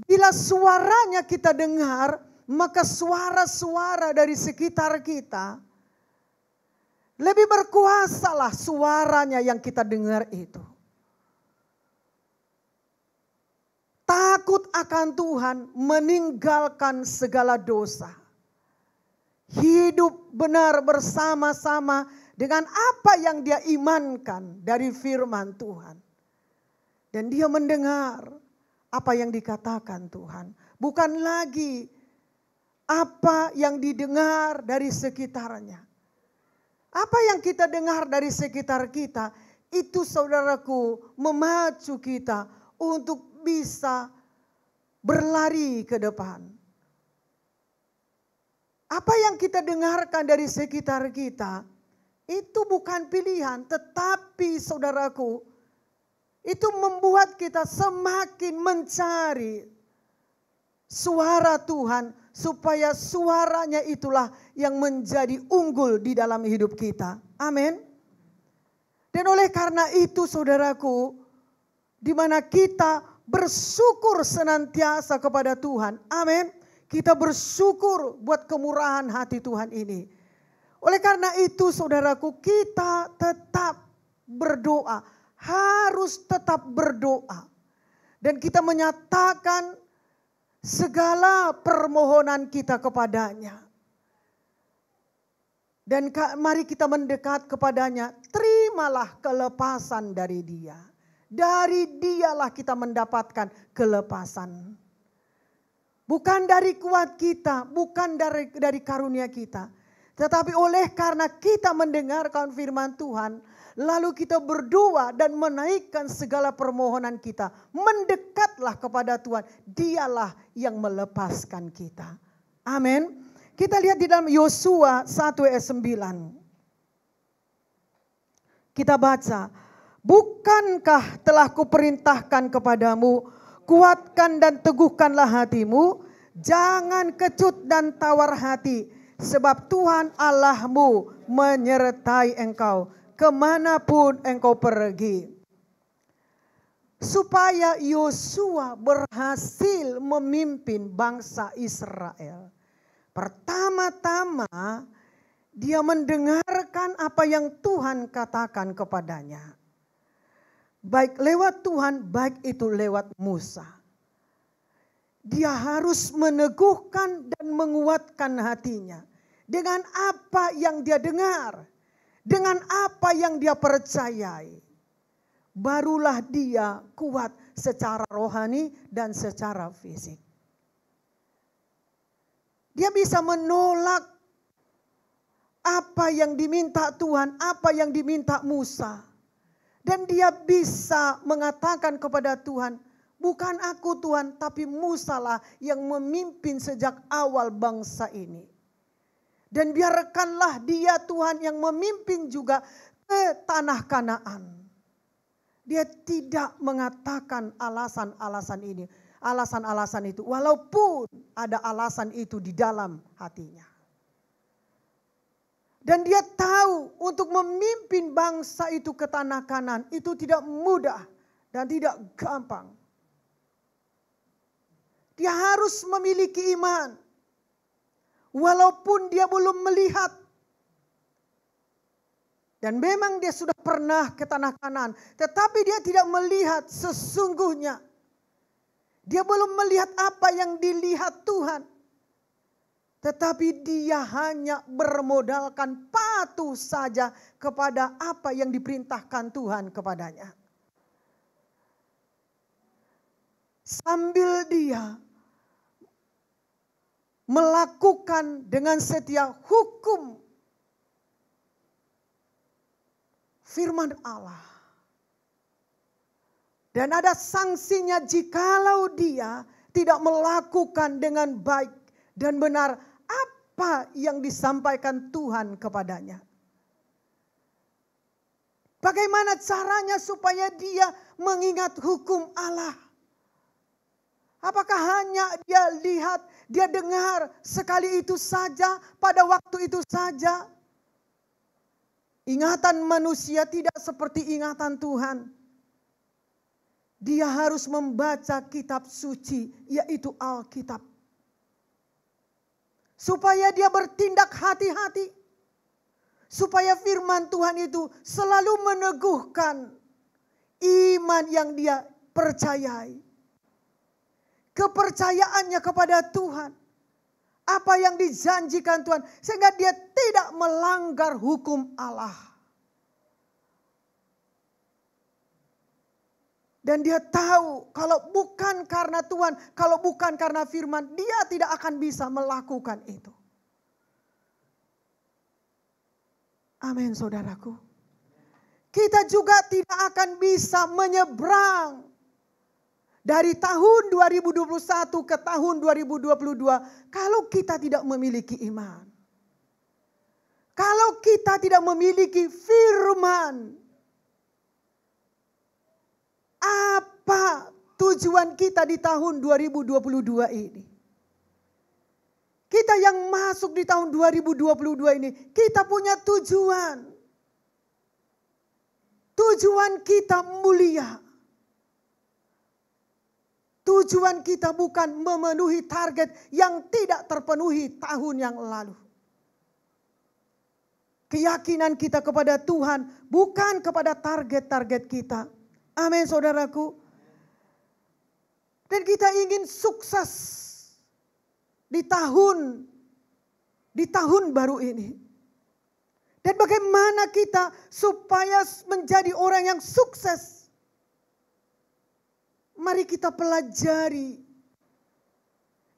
Bila suaranya kita dengar, maka suara-suara dari sekitar kita lebih berkuasalah suaranya yang kita dengar itu. Takut akan Tuhan, meninggalkan segala dosa. Hidup benar bersama-sama dengan apa yang dia imankan dari firman Tuhan. Dan dia mendengar apa yang dikatakan Tuhan. Bukan lagi apa yang didengar dari sekitarnya. Apa yang kita dengar dari sekitar kita, itu saudaraku memacu kita untuk bisa berlari ke depan. Apa yang kita dengarkan dari sekitar kita, itu bukan pilihan, tetapi saudaraku, itu membuat kita semakin mencari suara Tuhan, supaya suaranya itulah yang menjadi unggul di dalam hidup kita. Amin. Dan oleh karena itu saudaraku, di mana kita bersyukur senantiasa kepada Tuhan. Amin. Kita bersyukur buat kemurahan hati Tuhan ini. Oleh karena itu saudaraku, kita tetap berdoa. Harus tetap berdoa. Dan kita menyatakan segala permohonan kita kepadanya. Dan mari kita mendekat kepadanya. Terimalah kelepasan dari dia. Dari dialah kita mendapatkan kelepasan. Bukan dari kuat kita, bukan dari karunia kita. Tetapi oleh karena kita mendengarkan firman Tuhan, lalu kita berdoa dan menaikkan segala permohonan kita. Mendekatlah kepada Tuhan, dialah yang melepaskan kita. Amin. Kita lihat di dalam Yosua 1 ayat 9. Kita baca. Bukankah telah kuperintahkan kepadamu, kuatkan dan teguhkanlah hatimu, jangan kecut dan tawar hati, sebab Tuhan Allahmu menyertai engkau kemanapun engkau pergi. supaya Yosua berhasil memimpin bangsa Israel. Pertama-tama dia mendengarkan apa yang Tuhan katakan kepadanya. Baik lewat Tuhan, baik itu lewat Musa. Dia harus meneguhkan dan menguatkan hatinya dengan apa yang dia dengar, dengan apa yang dia percayai. Barulah dia kuat secara rohani dan secara fisik. Dia bisa menolak apa yang diminta Tuhan, apa yang diminta Musa. Dan dia bisa mengatakan kepada Tuhan, bukan aku Tuhan, tapi Musa lah yang memimpin sejak awal bangsa ini. Dan biarkanlah dia Tuhan yang memimpin juga ke tanah Kanaan. Dia tidak mengatakan alasan-alasan ini, alasan-alasan itu. Walaupun ada alasan itu di dalam hatinya. Dan dia tahu untuk memimpin bangsa itu ke tanah Kanaan itu tidak mudah dan tidak gampang. Dia harus memiliki iman. Walaupun dia belum melihat. Dan memang dia sudah pernah ke tanah Kanaan. Tetapi dia tidak melihat sesungguhnya. Dia belum melihat apa yang dilihat Tuhan. Tetapi dia hanya bermodalkan patuh saja kepada apa yang diperintahkan Tuhan kepadanya. Sambil dia melakukan dengan setia hukum firman Allah. Dan ada sanksinya jikalau dia tidak melakukan dengan baik dan benar apa yang disampaikan Tuhan kepadanya. Bagaimana caranya supaya dia mengingat hukum Allah? Apakah hanya dia lihat, dia dengar sekali itu saja, pada waktu itu saja? Ingatan manusia tidak seperti ingatan Tuhan. Dia harus membaca kitab suci, yaitu Alkitab. Supaya dia bertindak hati-hati. Supaya firman Tuhan itu selalu meneguhkan iman yang dia percayai. Kepercayaannya kepada Tuhan. Apa yang dijanjikan Tuhan. Sehingga dia tidak melanggar hukum Allah. Dan dia tahu kalau bukan karena Tuhan, kalau bukan karena firman, dia tidak akan bisa melakukan itu. Amin saudaraku. Kita juga tidak akan bisa menyeberang dari tahun 2021 ke tahun 2022 kalau kita tidak memiliki iman. Kalau kita tidak memiliki firman. Apa tujuan kita di tahun 2022 ini? Kita yang masuk di tahun 2022 ini, kita punya tujuan. Tujuan kita mulia. Tujuan kita bukan memenuhi target yang tidak terpenuhi tahun yang lalu. Keyakinan kita kepada Tuhan bukan kepada target-target kita. Amin saudaraku. Dan kita ingin sukses di tahun baru ini. Dan bagaimana kita supaya menjadi orang yang sukses? Mari kita pelajari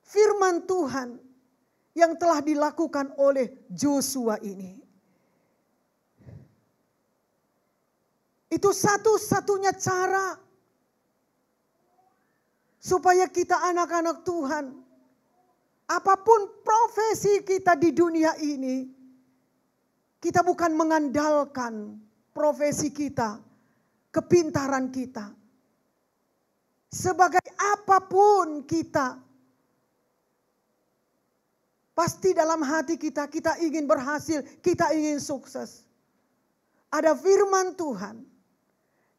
firman Tuhan yang telah dilakukan oleh Joshua ini. Itu satu-satunya cara supaya kita anak-anak Tuhan, apapun profesi kita di dunia ini, kita bukan mengandalkan profesi kita, kepintaran kita. Sebagai apapun kita, pasti dalam hati kita ingin berhasil, kita ingin sukses. Ada firman Tuhan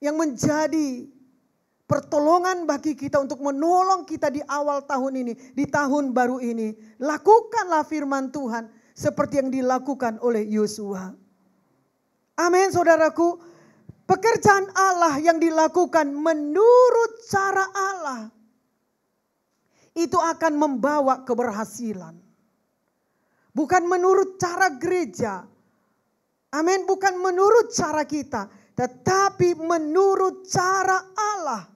yang menjadi pertolongan bagi kita untuk menolong kita di awal tahun ini, di tahun baru ini. Lakukanlah firman Tuhan seperti yang dilakukan oleh Yosua. Amin, saudaraku. Pekerjaan Allah yang dilakukan menurut cara Allah itu akan membawa keberhasilan. Bukan menurut cara gereja. Amin, bukan menurut cara kita, tetapi menurut cara Allah.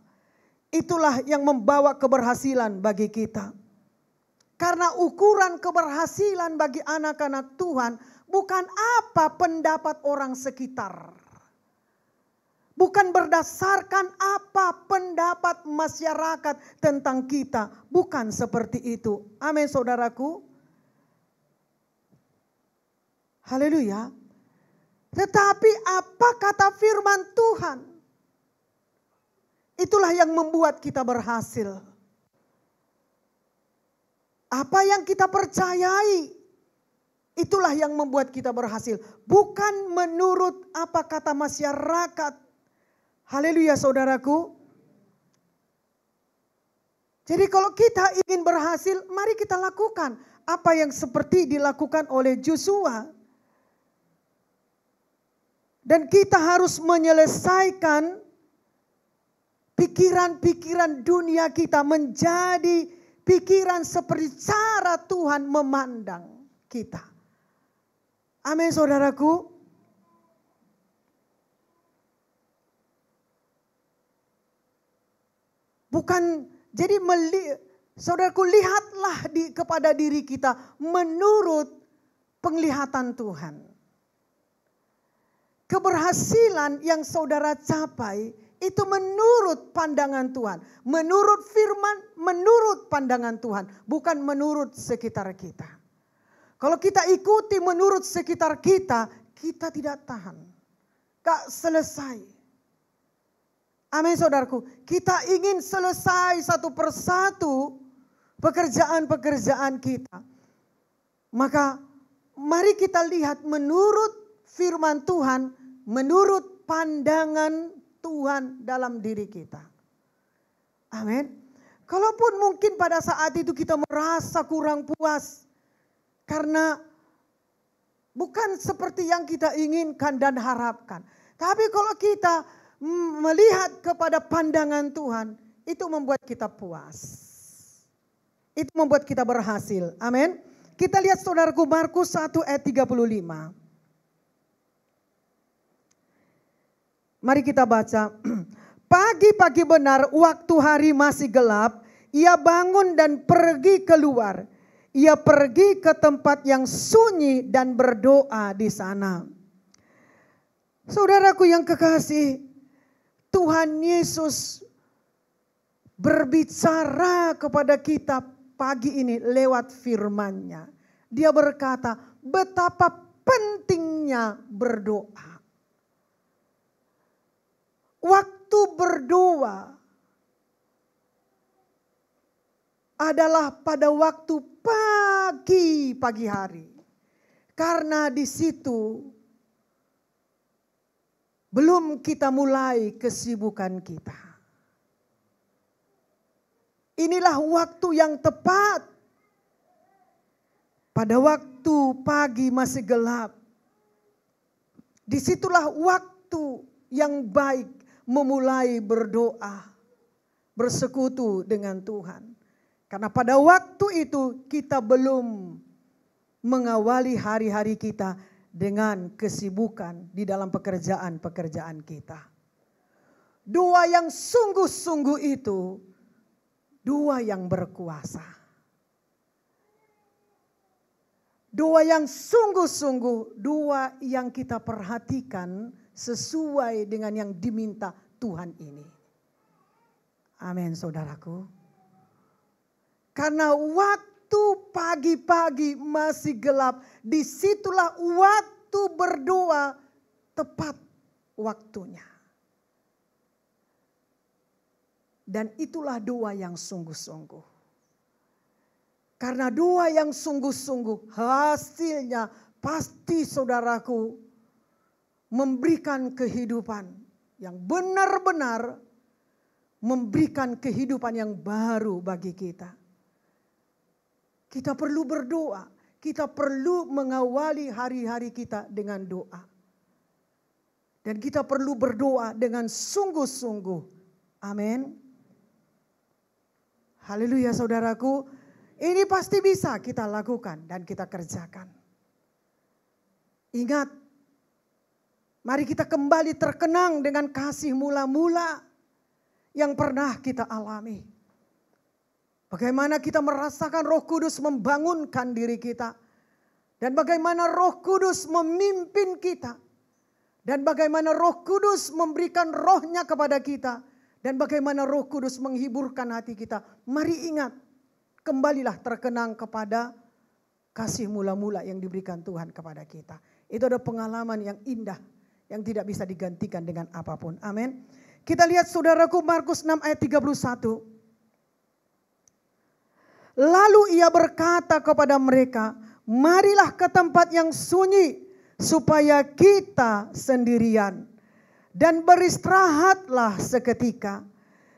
Itulah yang membawa keberhasilan bagi kita. Karena ukuran keberhasilan bagi anak-anak Tuhan bukan apa pendapat orang sekitar. Bukan berdasarkan apa pendapat masyarakat tentang kita. Bukan seperti itu. Amin, saudaraku. Haleluya. Tetapi apa kata firman Tuhan? Itulah yang membuat kita berhasil. Apa yang kita percayai, itulah yang membuat kita berhasil. Bukan menurut apa kata masyarakat. Haleluya, saudaraku. Jadi kalau kita ingin berhasil, mari kita lakukan apa yang seperti dilakukan oleh Yosua. Dan kita harus menyelesaikan pikiran-pikiran dunia kita menjadi pikiran seperti cara Tuhan memandang kita. Amin, saudaraku. Bukan, jadi saudaraku, lihatlah kepada diri kita menurut penglihatan Tuhan. Keberhasilan yang saudara capai itu menurut pandangan Tuhan. Menurut firman, menurut pandangan Tuhan. Bukan menurut sekitar kita. Kalau kita ikuti menurut sekitar kita, kita tidak tahan. Gak selesai. Amin, saudaraku. Kita ingin selesai satu persatu pekerjaan-pekerjaan kita. Maka mari kita lihat menurut firman Tuhan, menurut pandangan Tuhan dalam diri kita. Amin. Kalaupun mungkin pada saat itu kita merasa kurang puas karena bukan seperti yang kita inginkan dan harapkan. Tapi kalau kita melihat kepada pandangan Tuhan, itu membuat kita puas. Itu membuat kita berhasil. Amin. Kita lihat saudaraku Markus 1 ayat 35. Mari kita baca. Pagi-pagi benar waktu hari masih gelap, ia bangun dan pergi keluar. Ia pergi ke tempat yang sunyi dan berdoa di sana. Saudaraku yang kekasih, Tuhan Yesus berbicara kepada kita pagi ini lewat firman-Nya. Dia berkata, betapa pentingnya berdoa. Waktu berdoa adalah pada waktu pagi hari. Karena di situ belum kita mulai kesibukan kita. Inilah waktu yang tepat. Pada waktu pagi masih gelap. Disitulah waktu yang baik memulai berdoa, bersekutu dengan Tuhan. Karena pada waktu itu kita belum mengawali hari-hari kita dengan kesibukan di dalam pekerjaan-pekerjaan kita. Doa yang sungguh-sungguh itu, doa yang berkuasa. Doa yang sungguh-sungguh, doa yang kita perhatikan sesuai dengan yang diminta Tuhan ini. Amin, saudaraku. Karena waktu pagi-pagi masih gelap, disitulah waktu berdoa tepat waktunya. Dan itulah doa yang sungguh-sungguh. Karena doa yang sungguh-sungguh hasilnya pasti saudaraku memberikan kehidupan yang benar-benar memberikan kehidupan yang baru bagi kita. Kita perlu berdoa, kita perlu mengawali hari-hari kita dengan doa. Dan kita perlu berdoa dengan sungguh-sungguh. Amin. Haleluya saudaraku. Ini pasti bisa kita lakukan dan kita kerjakan. Ingat, mari kita kembali terkenang dengan kasih mula-mula yang pernah kita alami. Bagaimana kita merasakan Roh Kudus membangunkan diri kita. Dan bagaimana Roh Kudus memimpin kita. Dan bagaimana Roh Kudus memberikan rohnya kepada kita. Dan bagaimana Roh Kudus menghiburkan hati kita. Mari ingat, kembalilah terkenang kepada kasih mula-mula yang diberikan Tuhan kepada kita. Itu ada pengalaman yang indah yang tidak bisa digantikan dengan apapun. Amin. Kita lihat saudaraku Markus 6 ayat 31. Lalu ia berkata kepada mereka, marilah ke tempat yang sunyi supaya kita sendirian. Dan beristirahatlah seketika.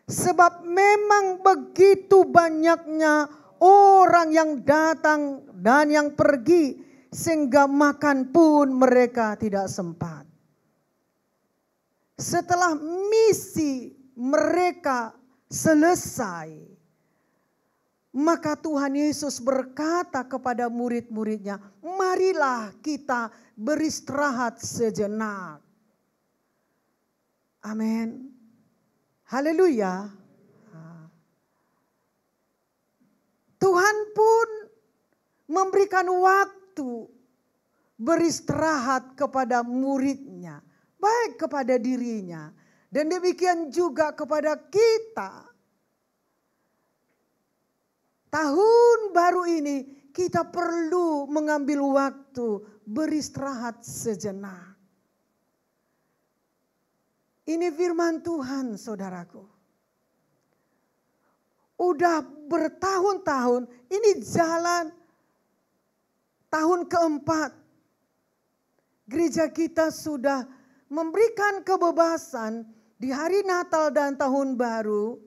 Sebab memang begitu banyaknya orang yang datang dan yang pergi. Sehingga makan pun mereka tidak sempat. Setelah misi mereka selesai, maka Tuhan Yesus berkata kepada murid-muridnya, marilah kita beristirahat sejenak. Amin. Haleluya. Tuhan pun memberikan waktu beristirahat kepada muridnya. Baik kepada dirinya. Dan demikian juga kepada kita. Tahun baru ini kita perlu mengambil waktu beristirahat sejenak. Ini firman Tuhan saudaraku. Udah bertahun-tahun ini jalan tahun keempat. Gereja kita sudah memberikan kebebasan di hari Natal dan Tahun Baru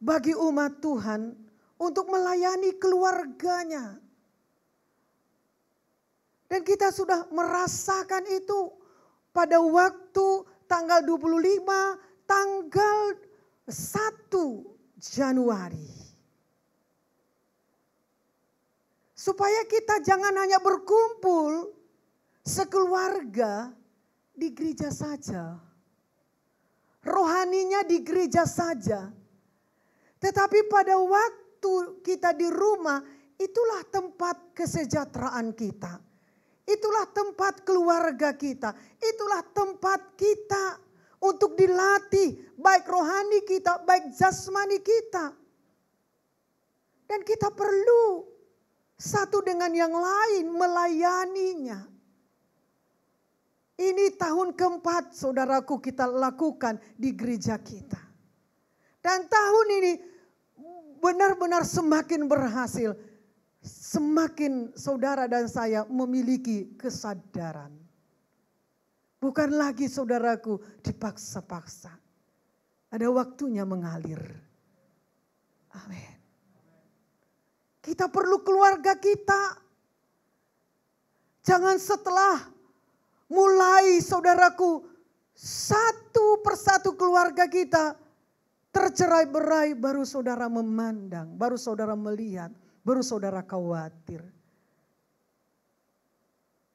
bagi umat Tuhan untuk melayani keluarganya. Dan kita sudah merasakan itu pada waktu tanggal 25, tanggal 1 Januari. Supaya kita jangan hanya berkumpul sekeluarga di gereja saja. Rohaninya di gereja saja. Tetapi pada waktu kita di rumah, itulah tempat kesejahteraan kita. Itulah tempat keluarga kita. Itulah tempat kita untuk dilatih. Baik rohani kita, baik jasmani kita. Dan kita perlu satu dengan yang lain melayaninya. Ini tahun keempat saudaraku kita lakukan di gereja kita. Dan tahun ini benar-benar semakin berhasil. Semakin saudara dan saya memiliki kesadaran. Bukan lagi saudaraku dipaksa-paksa. Ada waktunya mengalir. Amin. Kita perlu keluarga kita. Jangan setelah mulai saudaraku satu persatu keluarga kita tercerai-berai baru saudara memandang, baru saudara melihat, baru saudara khawatir.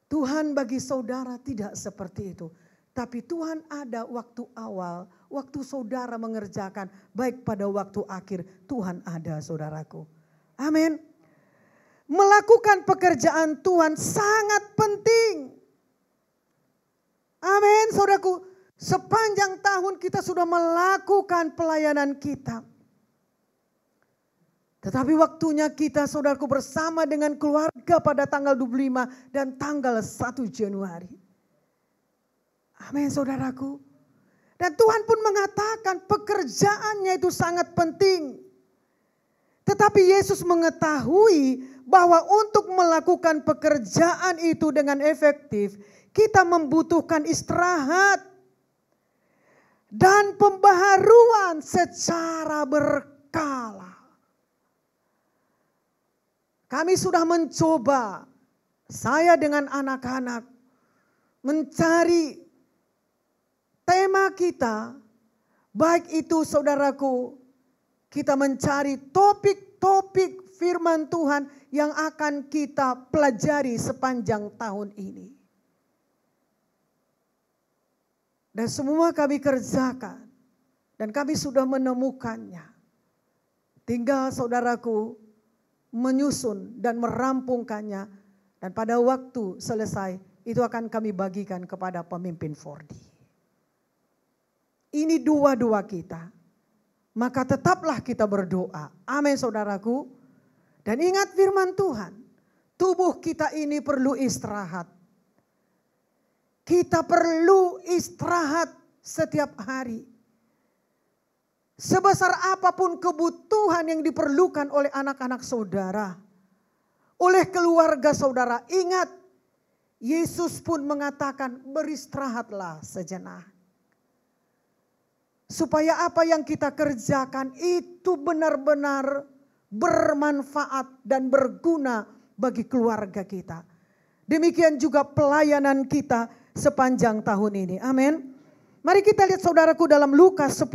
Tuhan bagi saudara tidak seperti itu. Tapi Tuhan ada waktu awal, waktu saudara mengerjakan, baik pada waktu akhir Tuhan ada saudaraku. Amin. Melakukan pekerjaan Tuhan sangat penting. Amin saudaraku, sepanjang tahun kita sudah melakukan pelayanan kita. Tetapi waktunya kita saudaraku bersama dengan keluarga pada tanggal 25 dan tanggal 1 Januari. Amin saudaraku. Dan Tuhan pun mengatakan pekerjaannya itu sangat penting. Tetapi Yesus mengetahui bahwa untuk melakukan pekerjaan itu dengan efektif, kita membutuhkan istirahat. dan pembaharuan secara berkala. Kami sudah mencoba, saya dengan anak-anak, mencari tema kita, baik itu saudaraku, kita mencari topik-topik firman Tuhan yang akan kita pelajari sepanjang tahun ini. Dan semua kami kerjakan. Dan kami sudah menemukannya. Tinggal saudaraku menyusun dan merampungkannya. Dan pada waktu selesai itu akan kami bagikan kepada pemimpin 4D. Ini dua-dua kita. Maka tetaplah kita berdoa. Amin saudaraku. Dan ingat firman Tuhan. Tubuh kita ini perlu istirahat. Kita perlu istirahat setiap hari. Sebesar apapun kebutuhan yang diperlukan oleh anak-anak saudara, oleh keluarga saudara, ingat Yesus pun mengatakan beristirahatlah sejenak. Supaya apa yang kita kerjakan itu benar-benar bermanfaat dan berguna bagi keluarga kita. Demikian juga pelayanan kita sepanjang tahun ini. Amin. Mari kita lihat saudaraku dalam Lukas 10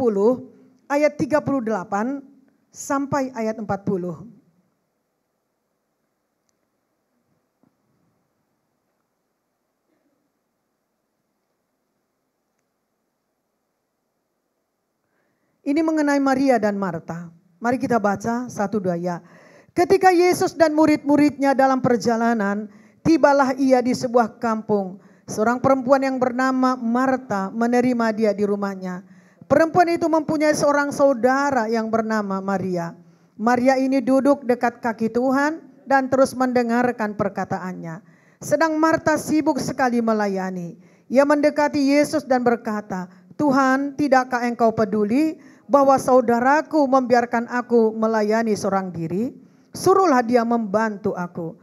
ayat 38 sampai ayat 40. Ini mengenai Maria dan Marta. Mari kita baca 1-2 ya. Ketika Yesus dan murid-muridnya dalam perjalanan, tibalah ia di sebuah kampung. Seorang perempuan yang bernama Marta menerima dia di rumahnya. Perempuan itu mempunyai seorang saudara yang bernama Maria. Maria ini duduk dekat kaki Tuhan dan terus mendengarkan perkataannya. Sedang Marta sibuk sekali melayani. Ia mendekati Yesus dan berkata, Tuhan, tidakkah engkau peduli bahwa saudaraku membiarkan aku melayani seorang diri? Suruhlah dia membantu aku.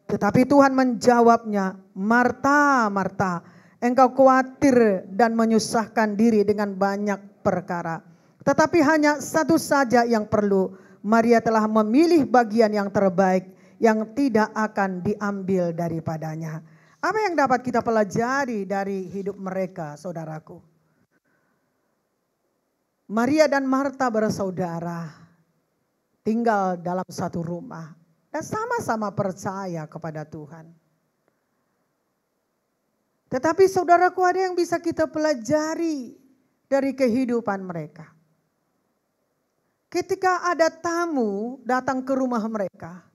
Tetapi Tuhan menjawabnya, Marta, Marta, engkau khawatir dan menyusahkan diri dengan banyak perkara. Tetapi hanya satu saja yang perlu. Maria telah memilih bagian yang terbaik yang tidak akan diambil daripadanya. Apa yang dapat kita pelajari dari hidup mereka, saudaraku? Maria dan Marta bersaudara, tinggal dalam satu rumah. Dan sama-sama percaya kepada Tuhan. Tetapi saudaraku, ada yang bisa kita pelajari dari kehidupan mereka. Ketika ada tamu datang ke rumah mereka,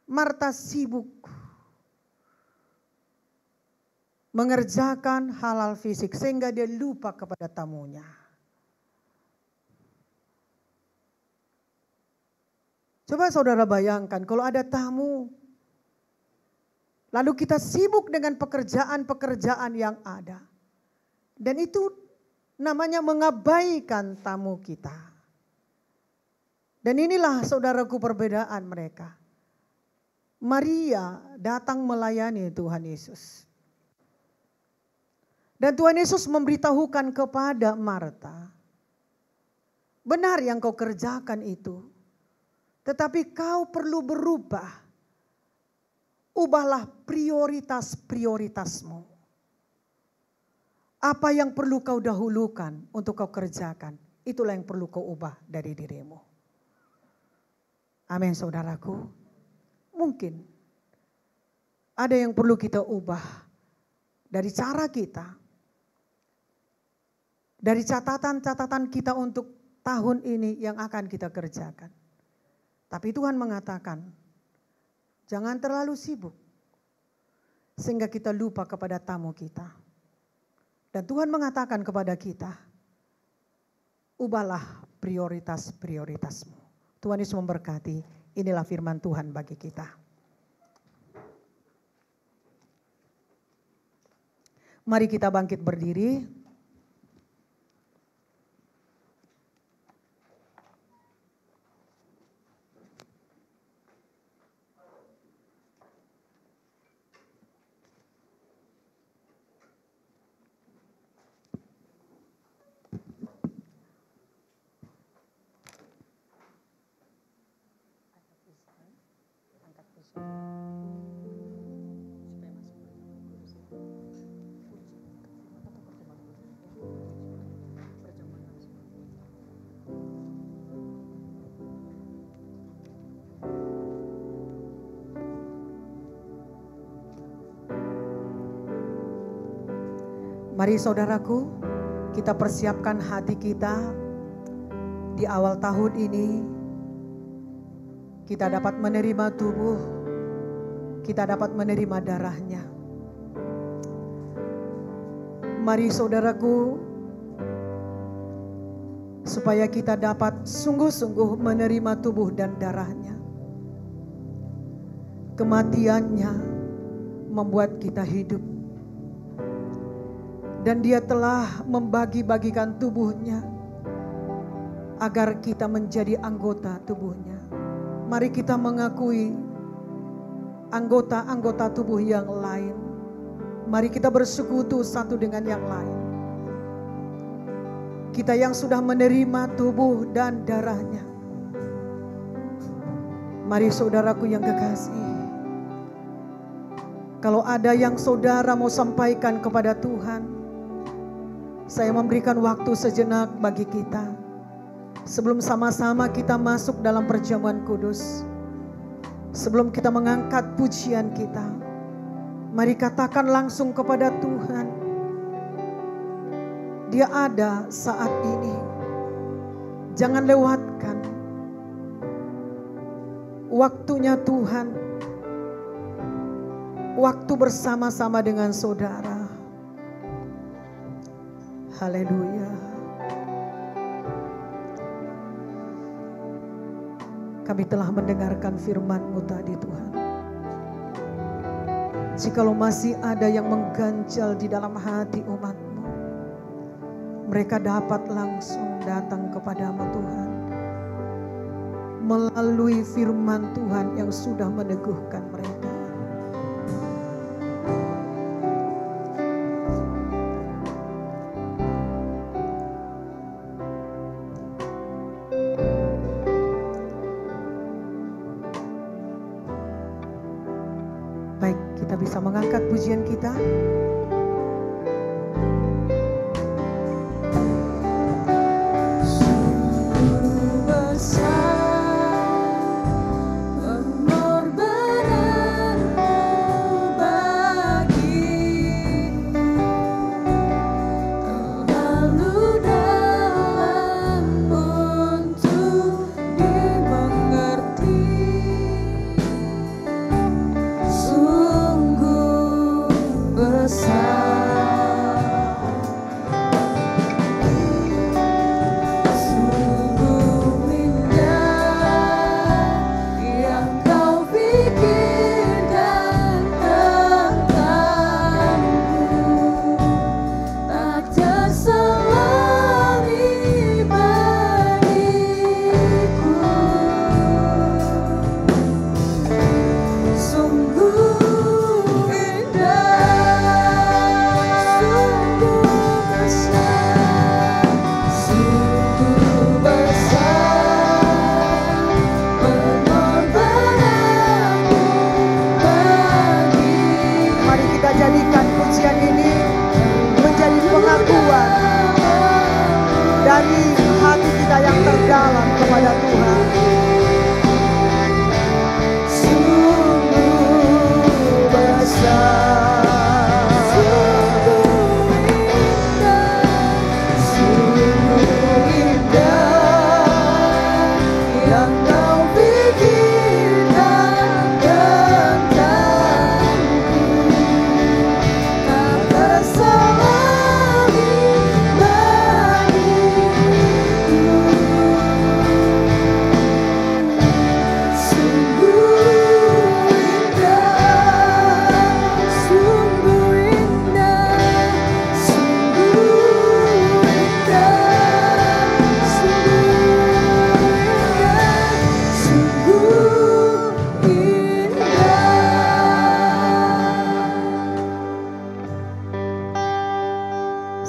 Marta sibuk mengerjakan hal-hal fisik sehingga dia lupa kepada tamunya. Coba saudara bayangkan kalau ada tamu, lalu kita sibuk dengan pekerjaan-pekerjaan yang ada. Dan itu namanya mengabaikan tamu kita. Dan inilah saudaraku perbedaan mereka. Maria datang melayani Tuhan Yesus. Dan Tuhan Yesus memberitahukan kepada Marta, benar yang kau kerjakan itu. Tetapi kau perlu berubah. Ubahlah prioritas-prioritasmu. Apa yang perlu kau dahulukan untuk kau kerjakan. Itulah yang perlu kau ubah dari dirimu. Amin saudaraku. Mungkin ada yang perlu kita ubah dari cara kita. Dari catatan-catatan kita untuk tahun ini yang akan kita kerjakan. Tapi Tuhan mengatakan, jangan terlalu sibuk. Sehingga kita lupa kepada tamu kita. Dan Tuhan mengatakan kepada kita, ubahlah prioritas-prioritasmu. Tuhan Yesus memberkati, inilah firman Tuhan bagi kita. Mari kita bangkit berdiri. Mari saudaraku, kita persiapkan hati kita di awal tahun ini. Kita dapat menerima tubuh, kita dapat menerima darahnya. Mari saudaraku, supaya kita dapat sungguh-sungguh menerima tubuh dan darahnya. Kematiannya membuat kita hidup. Dan dia telah membagi-bagikan tubuhnya agar kita menjadi anggota tubuhnya. Mari kita mengakui anggota-anggota tubuh yang lain. Mari kita bersekutu satu dengan yang lain. Kita yang sudah menerima tubuh dan darahnya. Mari saudaraku yang kekasih, kalau ada yang saudara mau sampaikan kepada Tuhan, saya memberikan waktu sejenak bagi kita. Sebelum sama-sama kita masuk dalam perjamuan kudus, sebelum kita mengangkat pujian kita, mari katakan langsung kepada Tuhan. Dia ada saat ini. Jangan lewatkan waktunya Tuhan, waktu bersama-sama dengan saudara. Haleluya. Kami telah mendengarkan firman-Mu tadi Tuhan. Jikalau masih ada yang mengganjal di dalam hati umat-Mu, mereka dapat langsung datang kepada-Mu Tuhan, melalui firman Tuhan yang sudah meneguhkan mereka. Baik, kita bisa mengangkat pujian kita.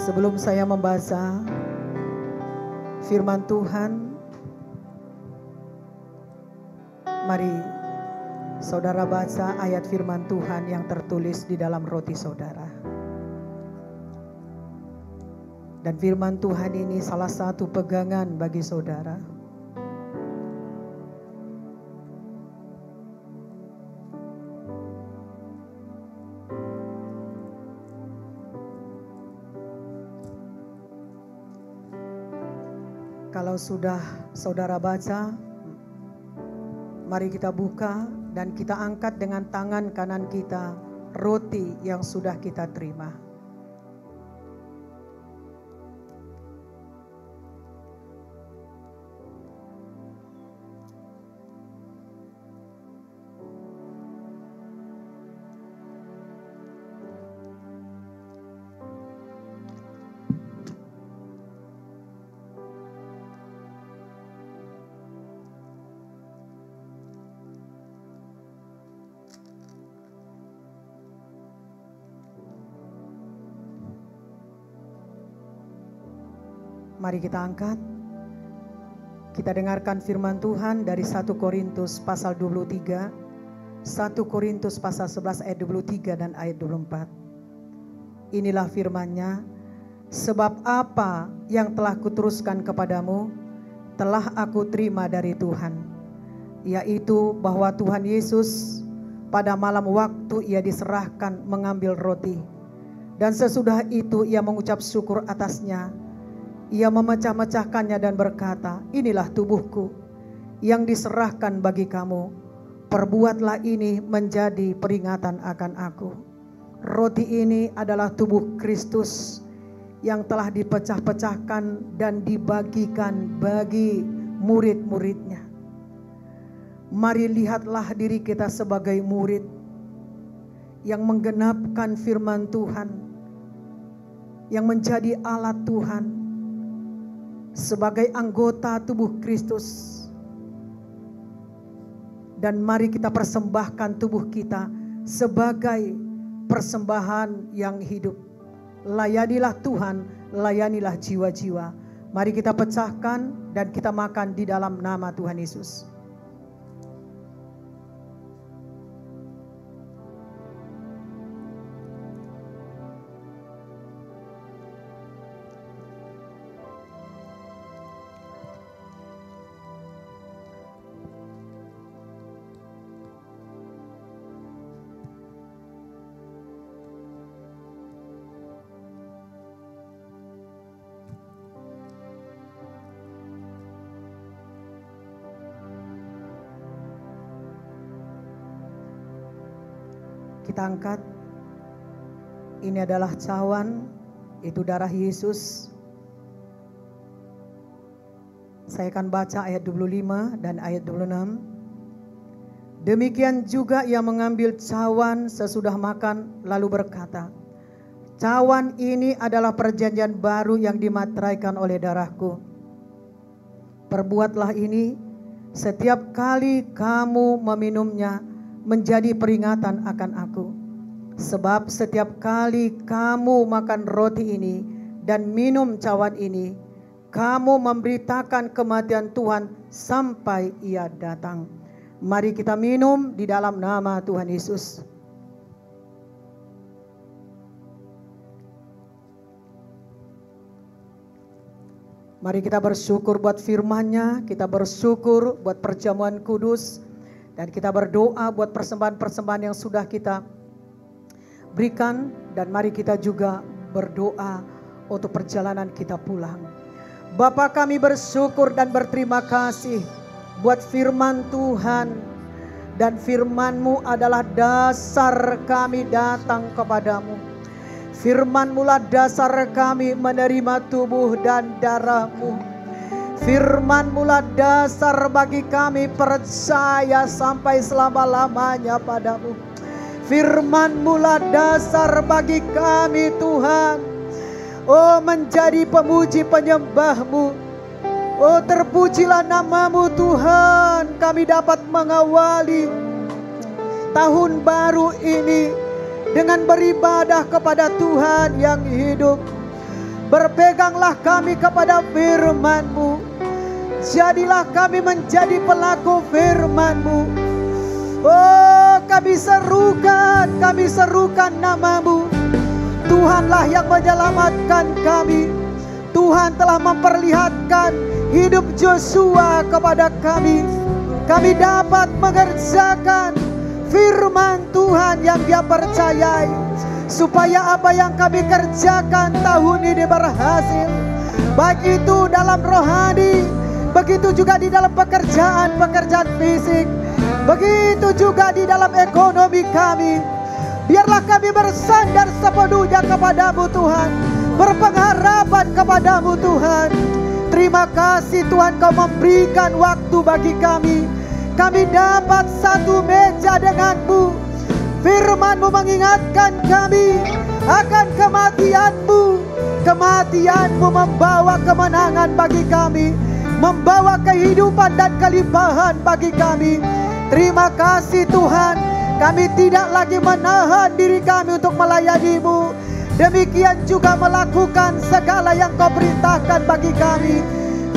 Sebelum saya membaca firman Tuhan, mari saudara baca ayat firman Tuhan yang tertulis di dalam roti saudara. Dan firman Tuhan ini salah satu pegangan bagi saudara. Kalau sudah saudara baca, mari kita buka dan kita angkat dengan tangan kanan kita roti yang sudah kita terima. Mari kita angkat. Kita dengarkan firman Tuhan dari 1 Korintus pasal 23. 1 Korintus pasal 11 ayat 23 dan ayat 24. Inilah firman-Nya. Sebab apa yang telah kuteruskan kepadamu telah aku terima dari Tuhan, yaitu bahwa Tuhan Yesus pada malam waktu ia diserahkan mengambil roti, dan sesudah itu ia mengucap syukur atasnya. Ia memecah-mecahkannya dan berkata, inilah tubuhku yang diserahkan bagi kamu. Perbuatlah ini menjadi peringatan akan aku. Roti ini adalah tubuh Kristus yang telah dipecah-pecahkan dan dibagikan bagi murid-muridnya. Mari lihatlah diri kita sebagai murid yang menggenapkan firman Tuhan, yang menjadi alat Tuhan, sebagai anggota tubuh Kristus. Dan mari kita persembahkan tubuh kita sebagai persembahan yang hidup. Layanilah Tuhan, layanilah jiwa-jiwa. Mari kita pecahkan dan kita makan di dalam nama Tuhan Yesus. Kita angkat. Ini adalah cawan, itu darah Yesus. Saya akan baca ayat 25 dan ayat 26. Demikian juga ia mengambil cawan sesudah makan lalu berkata, cawan ini adalah perjanjian baru yang dimateraikan oleh darahku. Perbuatlah ini setiap kali kamu meminumnya menjadi peringatan akan aku. Sebab setiap kali kamu makan roti ini dan minum cawan ini, kamu memberitakan kematian Tuhan sampai ia datang. Mari kita minum di dalam nama Tuhan Yesus. Mari kita bersyukur buat firman-Nya, kita bersyukur buat perjamuan kudus, dan kita berdoa buat persembahan-persembahan yang sudah kita berikan. Dan mari kita juga berdoa untuk perjalanan kita pulang. Bapa, kami bersyukur dan berterima kasih buat firman Tuhan. Dan firman-Mu adalah dasar kami datang kepadamu. Firman-Mu lah dasar kami menerima tubuh dan darah-Mu. Firman-Mu lah dasar bagi kami percaya sampai selama-lamanya padamu. Firman-Mu lah dasar bagi kami Tuhan, oh menjadi pemuji penyembah-Mu. Oh terpujilah nama-Mu Tuhan. Kami dapat mengawali tahun baru ini dengan beribadah kepada Tuhan yang hidup. Berpeganglah kami kepada firman-Mu. Jadilah kami menjadi pelaku firman-Mu. Oh kami serukan nama-Mu. Tuhanlah yang menyelamatkan kami. Tuhan telah memperlihatkan hidup Joshua kepada kami. Kami dapat mengerjakan firman Tuhan yang Dia percayai, supaya apa yang kami kerjakan tahun ini berhasil. baik itu dalam rohani, begitu juga di dalam pekerjaan fisik, begitu juga di dalam ekonomi kami. Biarlah kami bersandar sepenuhnya kepadamu Tuhan, berpengharapan kepadamu Tuhan. Terima kasih Tuhan, Kau memberikan waktu bagi kami. Kami dapat satu meja denganmu. Firman-Mu mengingatkan kami akan kematian-Mu. Kematian-Mu membawa kemenangan bagi kami, membawa kehidupan dan kelimpahan bagi kami. Terima kasih Tuhan, kami tidak lagi menahan diri kami untuk melayani-Mu. Demikian juga melakukan segala yang Kau perintahkan bagi kami.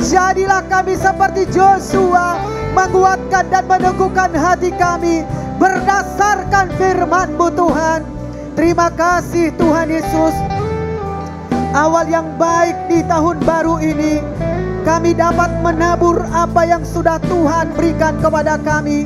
Jadilah kami seperti Joshua, menguatkan dan meneguhkan hati kami berdasarkan firman-Mu Tuhan. Terima kasih Tuhan Yesus. Awal yang baik di tahun baru ini, kami dapat menabur apa yang sudah Tuhan berikan kepada kami.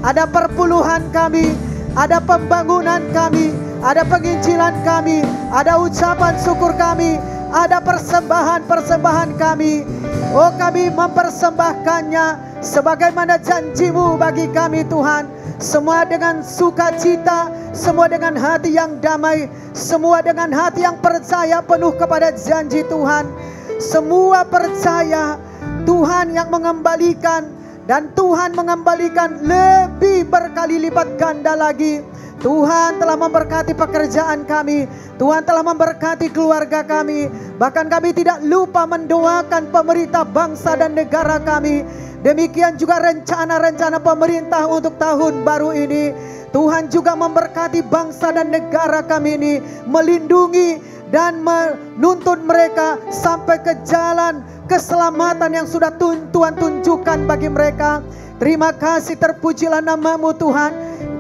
Ada perpuluhan kami, ada pembangunan kami, ada penginjilan kami, ada ucapan syukur kami, ada persembahan-persembahan kami. Oh, kami mempersembahkannya sebagaimana janji-Mu bagi kami Tuhan. Semua dengan sukacita, semua dengan hati yang damai, semua dengan hati yang percaya penuh kepada janji Tuhan. Semua percaya Tuhan yang mengembalikan, dan Tuhan mengembalikan lebih berkali lipat ganda lagi. Tuhan telah memberkati pekerjaan kami, Tuhan telah memberkati keluarga kami. Bahkan kami tidak lupa mendoakan pemerintah bangsa dan negara kami. Demikian juga rencana-rencana pemerintah untuk tahun baru ini. Tuhan juga memberkati bangsa dan negara kami ini, melindungi dan menuntun mereka sampai ke jalan keselamatan yang sudah Tuhan tunjukkan bagi mereka. Terima kasih, terpujilah nama-Mu Tuhan.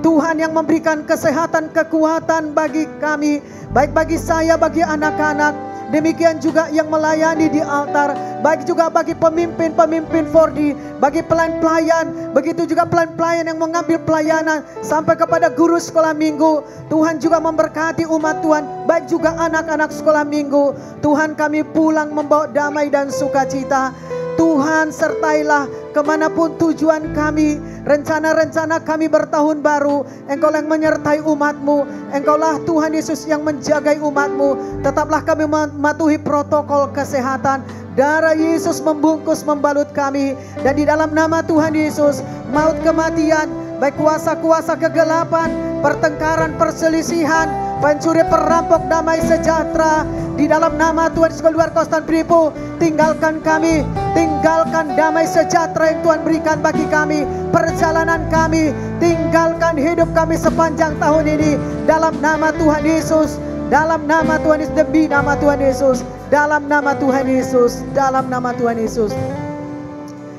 Tuhan yang memberikan kesehatan, kekuatan bagi kami, baik bagi saya, bagi anak-anak. Demikian juga yang melayani di altar, baik juga bagi pemimpin-pemimpin 4D, bagi pelayan-pelayan, begitu juga pelayan-pelayan yang mengambil pelayanan sampai kepada guru sekolah minggu. Tuhan juga memberkati umat Tuhan, baik juga anak-anak sekolah minggu. Tuhan, kami pulang membawa damai dan sukacita. Tuhan, sertailah kemanapun tujuan kami, rencana-rencana kami bertahun baru. Engkau yang menyertai umat-Mu, Engkaulah Tuhan Yesus yang menjagai umat-Mu. Tetaplah kami mematuhi protokol kesehatan. Darah Yesus membungkus, membalut kami. Dan di dalam nama Tuhan Yesus, maut, kematian, baik kuasa-kuasa kegelapan, pertengkaran, perselisihan, pencuri, perampok, damai sejahtera, di dalam nama Tuhan Yesus keluar Kostan Pripo, tinggalkan kami, tinggalkan damai sejahtera yang Tuhan berikan bagi kami, perjalanan kami, tinggalkan hidup kami sepanjang tahun ini, dalam nama Tuhan Yesus, dalam nama Tuhan Yesus, demi nama Tuhan Yesus, dalam nama Tuhan Yesus, dalam nama Tuhan Yesus.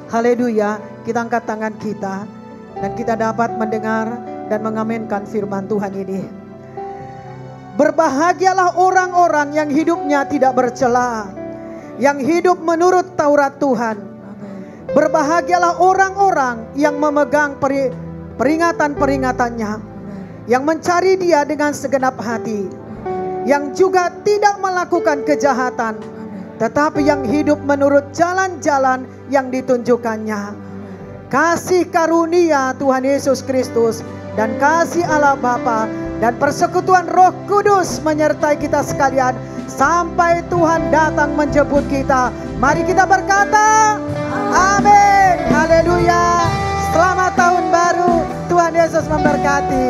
Haleluya. Kita angkat tangan kita dan kita dapat mendengar dan mengaminkan firman Tuhan ini. Berbahagialah orang-orang yang hidupnya tidak bercela, yang hidup menurut Taurat Tuhan. Berbahagialah orang-orang yang memegang peringatan-peringatannya, yang mencari Dia dengan segenap hati, yang juga tidak melakukan kejahatan, tetapi yang hidup menurut jalan-jalan yang ditunjukkannya. Kasih karunia Tuhan Yesus Kristus dan kasih Allah Bapa dan persekutuan Roh Kudus menyertai kita sekalian sampai Tuhan datang menjemput kita. Mari kita berkata amin. Haleluya. Selamat tahun baru. Tuhan Yesus memberkati.